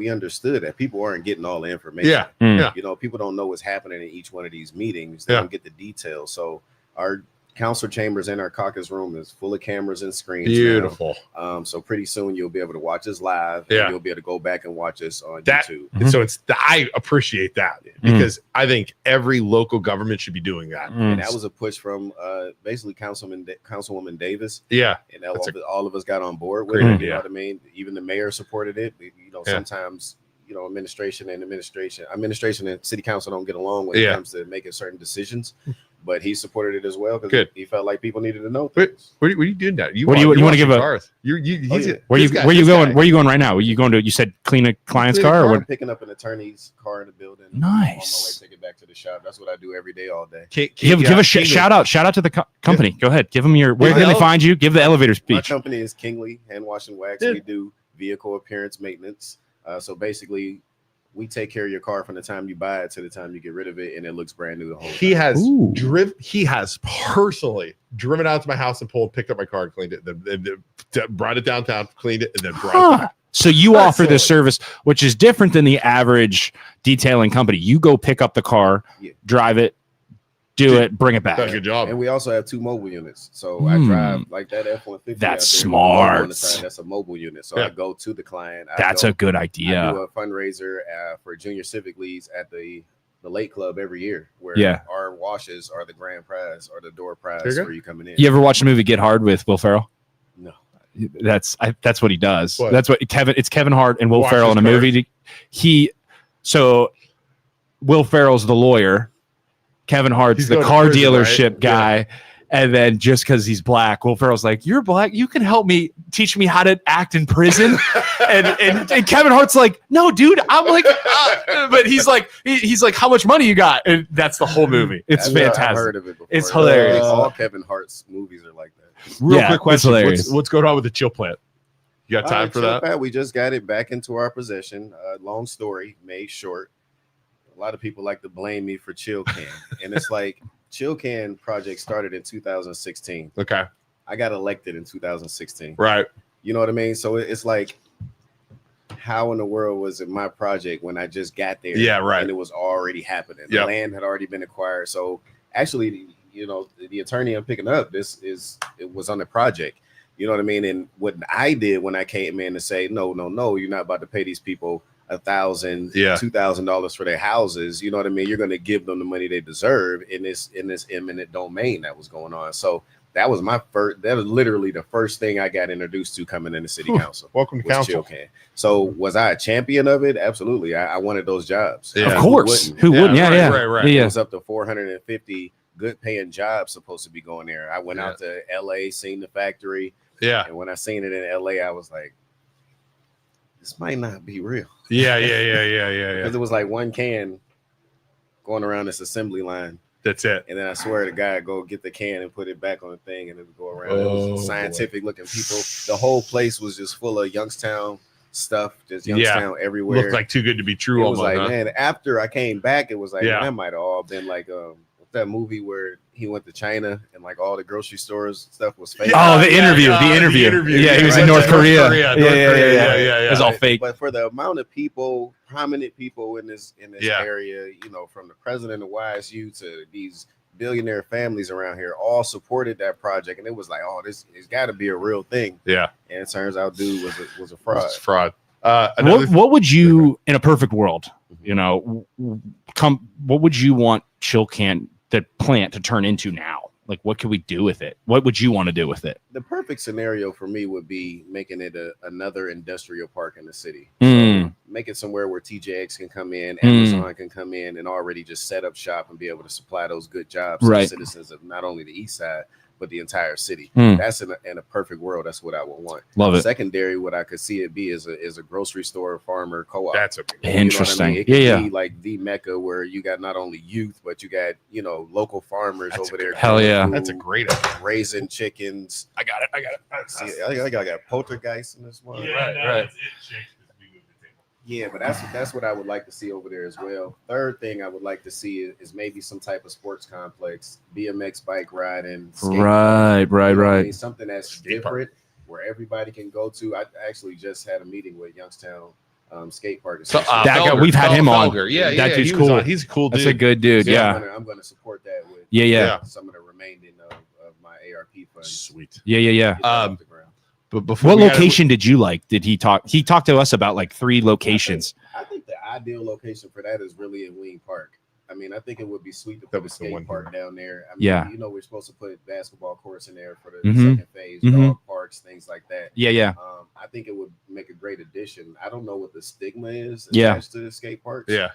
understood that people aren't getting all the information. You know, people don't know what's happening in each one of these meetings. They don't get the details. So our council chambers in our caucus room is full of cameras and screens. Beautiful. So pretty soon you'll be able to watch us live. And you'll be able to go back and watch us on YouTube. So I appreciate that because I think every local government should be doing that. And that was a push from basically Councilwoman Davis. Yeah. And all of us got on board with it. You know what I mean? Even the mayor supported it. You know, sometimes administration and city council don't get along when it comes to making certain decisions. But he supported it as well because he felt like people needed to know things. What are you doing now? You want to give a? Where are you going? Where are you going right now? Are you going to? You said clean a client's car, or what? Picking up an attorney's car in the building. Nice. On my way, take it back to the shop. That's what I do every day, all day. Give a shout out. Shout out to the company. Go ahead. Give them where can they find you? Give the elevator speech. My company is Kingley Hand Wash and Wax. We do vehicle appearance maintenance. So basically, we take care of your car from the time you buy it to the time you get rid of it, and it looks brand new the whole time. He has personally driven out to my house and picked up my car and cleaned it, then brought it downtown, cleaned it, and then brought it back. So you offer this service, which is different than the average detailing company. You go pick up the car, drive it, do it, bring it back. Good job. And we also have 2 mobile units. So I drive like that F-150. That's smart. That's a mobile unit. So I go to the client. That's a good idea. I do a fundraiser for junior civic leagues at the Lake Club every year, where our washes are the grand prize or the door prize for you coming in. You ever watch the movie Get Hard with Will Ferrell? No. That's what he does. That's what Kevin Hart and Will Ferrell in a movie. Will Ferrell's the lawyer. Kevin Hart's the car dealership guy. And then just because he's black, Will Ferrell's like, "You're black. You can help me, teach me how to act in prison." and Kevin Hart's like, "No, dude." I'm like, but he's like, "How much money you got?" And that's the whole movie. It's fantastic. I've heard of it before. It's hilarious. All Kevin Hart's movies are like that. Real quick question: what's going on with the chill plant? You got time for that? We just got it back into our possession. Long story made short. A lot of people like to blame me for Chill Can, and it's like Chill Can project started in 2016. Okay, I got elected in 2016. Right. You know what I mean? So it's like, how in the world was it my project when I just got there? Yeah, right. And it was already happening. The land had already been acquired. So actually, the attorney I'm picking up, it was on the project. You know what I mean? And what I did when I came in to say, no, you're not about to pay these people $1,000, $2,000 for their houses. You know what I mean? You're going to give them the money they deserve in this eminent domain that was going on. So that was literally the first thing I got introduced to coming into city council. Welcome to council. So was I a champion of it? Absolutely. I wanted those jobs. Of course. Who wouldn't? Yeah. It was up to $450 good paying jobs supposed to be going there. I went out to LA, seen the factory. Yeah. And when I seen it in LA, I was like, this might not be real. Yeah. Because it was like one can going around this assembly line. That's it. And then I swear to God, go get the can and put it back on the thing, and it would go around. It was scientific looking people. The whole place was just full of Youngstown stuff, just Youngstown everywhere. Looked like too good to be true. It was like, man, after I came back, it was like, man, that might have all been like that movie where he went to China and like all the grocery stores stuff was fake. Oh, the interview. Yeah, he was in North Korea. Yeah. It was all fake. But for the amount of people, prominent people in this area, you know, from the president of YSU to these billionaire families around here, all supported that project, and it was like, oh, this it's got to be a real thing. Yeah, and it turns out, dude was a fraud. It's fraud. What would you, in a perfect world, you know, what would you want Chilcan, the plant, to turn into now? Like, what could we do with it? What would you want to do with it? The perfect scenario for me would be making it another industrial park in the city. Mm. So make it somewhere where TJX can come in, Amazon can come in, and already just set up shop and be able to supply those good jobs to the citizens of not only the east side, but the entire city. That's in a perfect world. That's what I would want. Love it. Secondary, what I could see it be is a grocery store, farmer, co-op. That's okay. Interesting. You know what I mean? It could be like the Mecca where you got not only youth, but you got, you know, local farmers over there. Hell yeah. That's a great idea. Raising chickens. I got it. See, I got poltergeist in this one. Right. Yeah, but that's what I would like to see over there as well. Third thing I would like to see is maybe some type of sports complex, BMX bike riding. Right. I mean, something that's different where everybody can go to. I actually just had a meeting with Youngstown skate park. So, we've had him on. Yeah, that dude's cool. He's a cool dude. That's a good dude. So yeah. I'm gonna support that with some of the remaining of my ARP funds. Sweet. Yeah. But before, what location did you like? Did he talk? He talked to us about like 3 locations. I think the ideal location for that is really in Wing Park. I mean, I think it would be sweet to put a skate park down there. I mean, you know, we're supposed to put basketball courts in there for the second phase, dog parks, things like that. Yeah. I think it would make a great addition. I don't know what the stigma is attached to the skate parks. Yeah.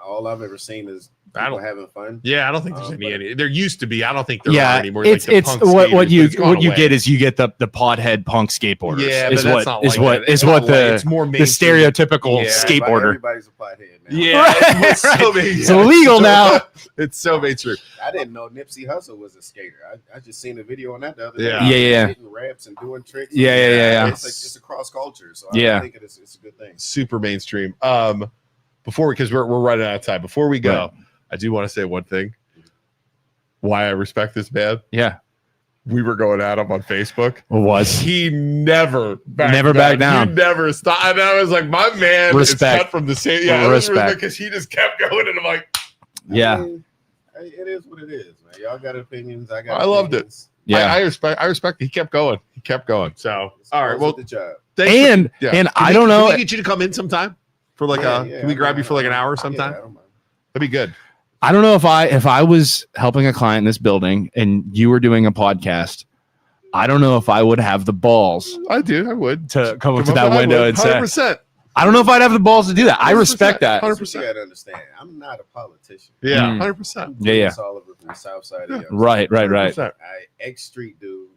All I've ever seen is people having fun. Yeah, I don't think there's any. There used to be. I don't think there are anymore. It's what you get is you get the pothead punk skateboarders. Yeah, is what it's more the stereotypical skateboarder. Everybody's a pothead now. Yeah, it's illegal now. It's so true. I didn't know Nipsey Hussle was a skater. I just seen a video on that the other day. Yeah. Hitting raps and doing tricks. Yeah. It's a cross culture. So I think it's a good thing. Super mainstream. Because we're running out of time. Before we go, I do want to say one thing. Why I respect this man. Yeah. We were going at him on Facebook. He never backed down. He never stopped. And I was like, my man is cut from the same. Yeah, respect. Because he just kept going. And I'm like, I mean, it is what it is, man. Y'all got opinions. I loved it. Yeah. I respect. He kept going. So, all right. Well, the job. And I don't know. Can we get you to come in sometime? For like can we grab you for like an hour sometime? I don't mind. That'd be good. I don't know if I was helping a client in this building and you were doing a podcast, I don't know if I would have the balls. I would to come up to that window and say 100%. I don't know if I'd have the balls to do that. I respect that. 100%. You gotta understand. I'm not a politician. Yeah, 100%. Yeah. Oliver from the South Side of Youngstown. Right. 100%. Ex-street dude.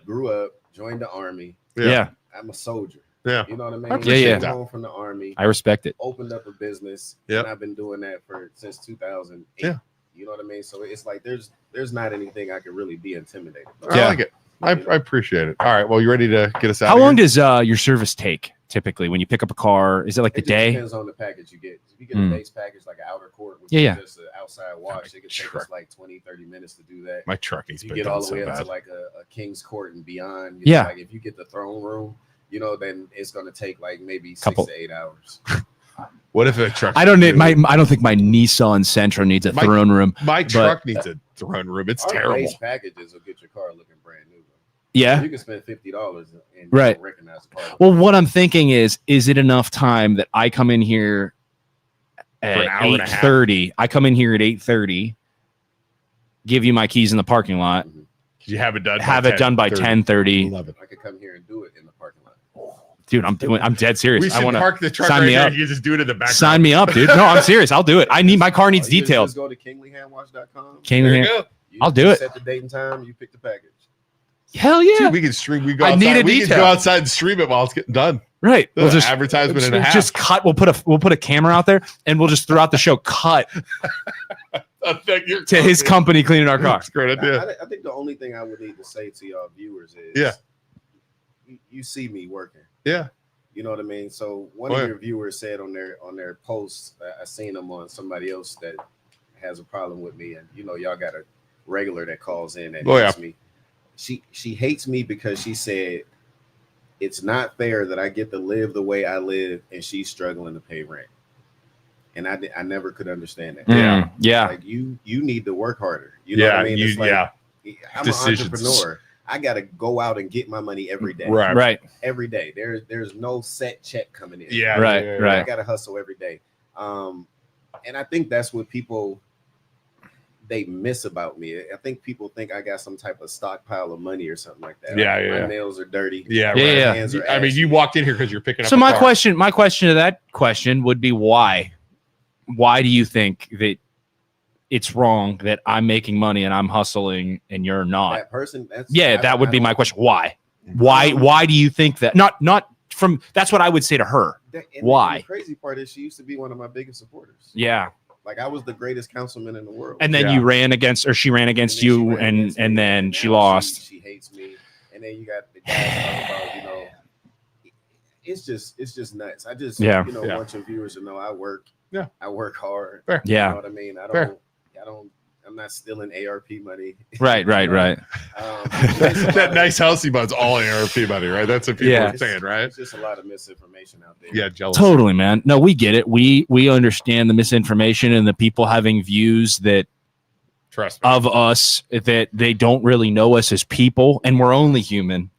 Grew up, joined the army. Yeah. I'm a soldier. Yeah. You know what I mean? Yeah. Home from the army. I respect it. Opened up a business. Yeah. And I've been doing that since 2008. Yeah. You know what I mean? So it's like there's not anything I could really be intimidated by. I like it. I appreciate it. All right. Well, you ready to get us out? How long does your service take typically when you pick up a car? Is it like the day? Depends on the package you get. If you get a base package like an outer court, which is just an outside wash, it could take us like 20-30 minutes to do that. My truck needs to be get all the way up bad. to like a King's Court and beyond. Like if you get the throne room, then it's going to take like maybe 6 to 8 hours. What if a truck? I don't think my Nissan Sentra needs a throne room. My truck needs a throne room. It's terrible. Base packages will get your car looking brand new. Yeah, you can spend $50 and right. Recognize the car. Well, what I'm thinking is it enough time that I come in here at 8:30? I come in here at 8:30, give you my keys in the parking lot. You have it done. Have it done by 10:30. Love it. I could come here and do it in the parking lot. Dude, I'm dead serious. We should I want park the truck sign right me there. up. You can just do it in the background. Sign me up, dude. No, I'm serious. I'll do it. My car needs You details. Just go to kingleyhandwash.com. There you go. I'll do it. Set the date and time. You pick the package. Hell yeah. Dude, we can stream. We go I outside. need a We can detail. go outside and stream it while it's getting done. Right. We'll just advertisement and a half. Just cut. We'll put a camera out there and we'll just throughout the show cut to his company cleaning our car. That's a great idea. I think the only thing I would need to say to y'all viewers is, you see me working. Yeah. You know what I mean? So one of your viewers said on their posts, I seen them on somebody else that has a problem with me, and y'all got a regular that calls in and hates me. She hates me because she said it's not fair that I get to live the way I live and she's struggling to pay rent. And I never could understand that. Yeah. Like you need to work harder. You know what I mean? It's like, I'm Decisions. an entrepreneur. I got to go out and get my money every day. Right. Every day. There's no set check coming in. Yeah. Right. I got to hustle every day. And I think that's what people they miss about me. I think people think I got some type of stockpile of money or something like that. My nails are dirty. Yeah. My hands are I mean, you walked in here because you're picking up. So my question to that question would be why? Why do you think that it's wrong that I'm making money and I'm hustling and you're not? That person. That would be my question. Why? Why do you think that? Not from. That's what I would say to her. Why? The crazy part is she used to be one of my biggest supporters. Yeah. Like I was the greatest councilman in the world. And then you ran against, or she ran against you, and then she lost. She hates me. And then you got the guys talking about, it's just nuts. I just want your viewers to know I work. Yeah. I work hard. Fair. Yeah. You know what I mean? I'm not stealing ARP money. Right. That nice house he bought is all ARP money, right? That's what people are saying, right? It's just a lot of misinformation out there. Yeah, jealous. Totally, man. No, we get it. We understand the misinformation and the people having views that trust me. Of us that they don't really know us as people, and we're only human,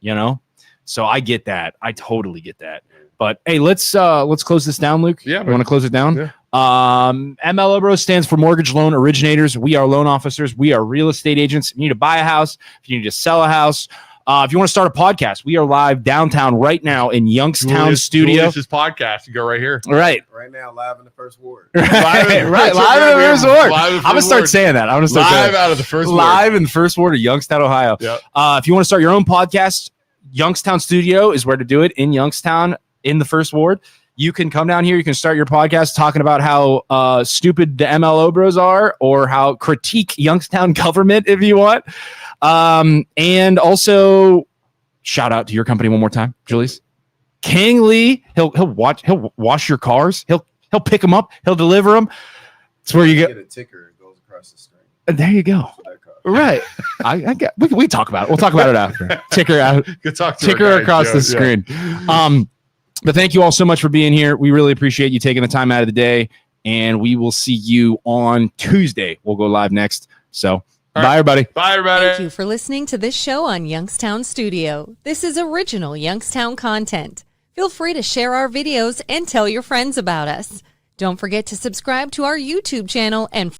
So I get that. I totally get that. But hey, let's close this down, Luke. Yeah, you want to close it down? Yeah. MLO Bros stands for Mortgage Loan Originators. We are loan officers. We are real estate agents. If you need to buy a house, if you need to sell a house, if you want to start a podcast, we are live downtown right now in Youngstown studio. Julius's podcast. You go right here. Right now, live in the first ward. Live in the first ward. I'm gonna start saying that. I'm gonna start live out of the first ward. Live in the first ward of Youngstown, Ohio. Yep. If you want to start your own podcast, Youngstown Studio is where to do it, in Youngstown, in the first ward. You can come down here. You can start your podcast talking about how stupid the MLO Bros are, or how critique Youngstown government if you want. And also shout out to your company one more time, Julius. King Lee. He'll wash your cars. He'll pick them up. He'll deliver them. It's where you get a ticker and goes across the screen. There you go. Right. I got. We talk about it. We'll talk about it after. Ticker out. Good talk. Ticker across the screen. But thank you all so much for being here. We really appreciate you taking the time out of the day, and we will see you on Tuesday. We'll go live next. So bye, everybody. Bye, everybody. Thank you for listening to this show on Youngstown Studio. This is original Youngstown content. Feel free to share our videos and tell your friends about us. Don't forget to subscribe to our YouTube channel and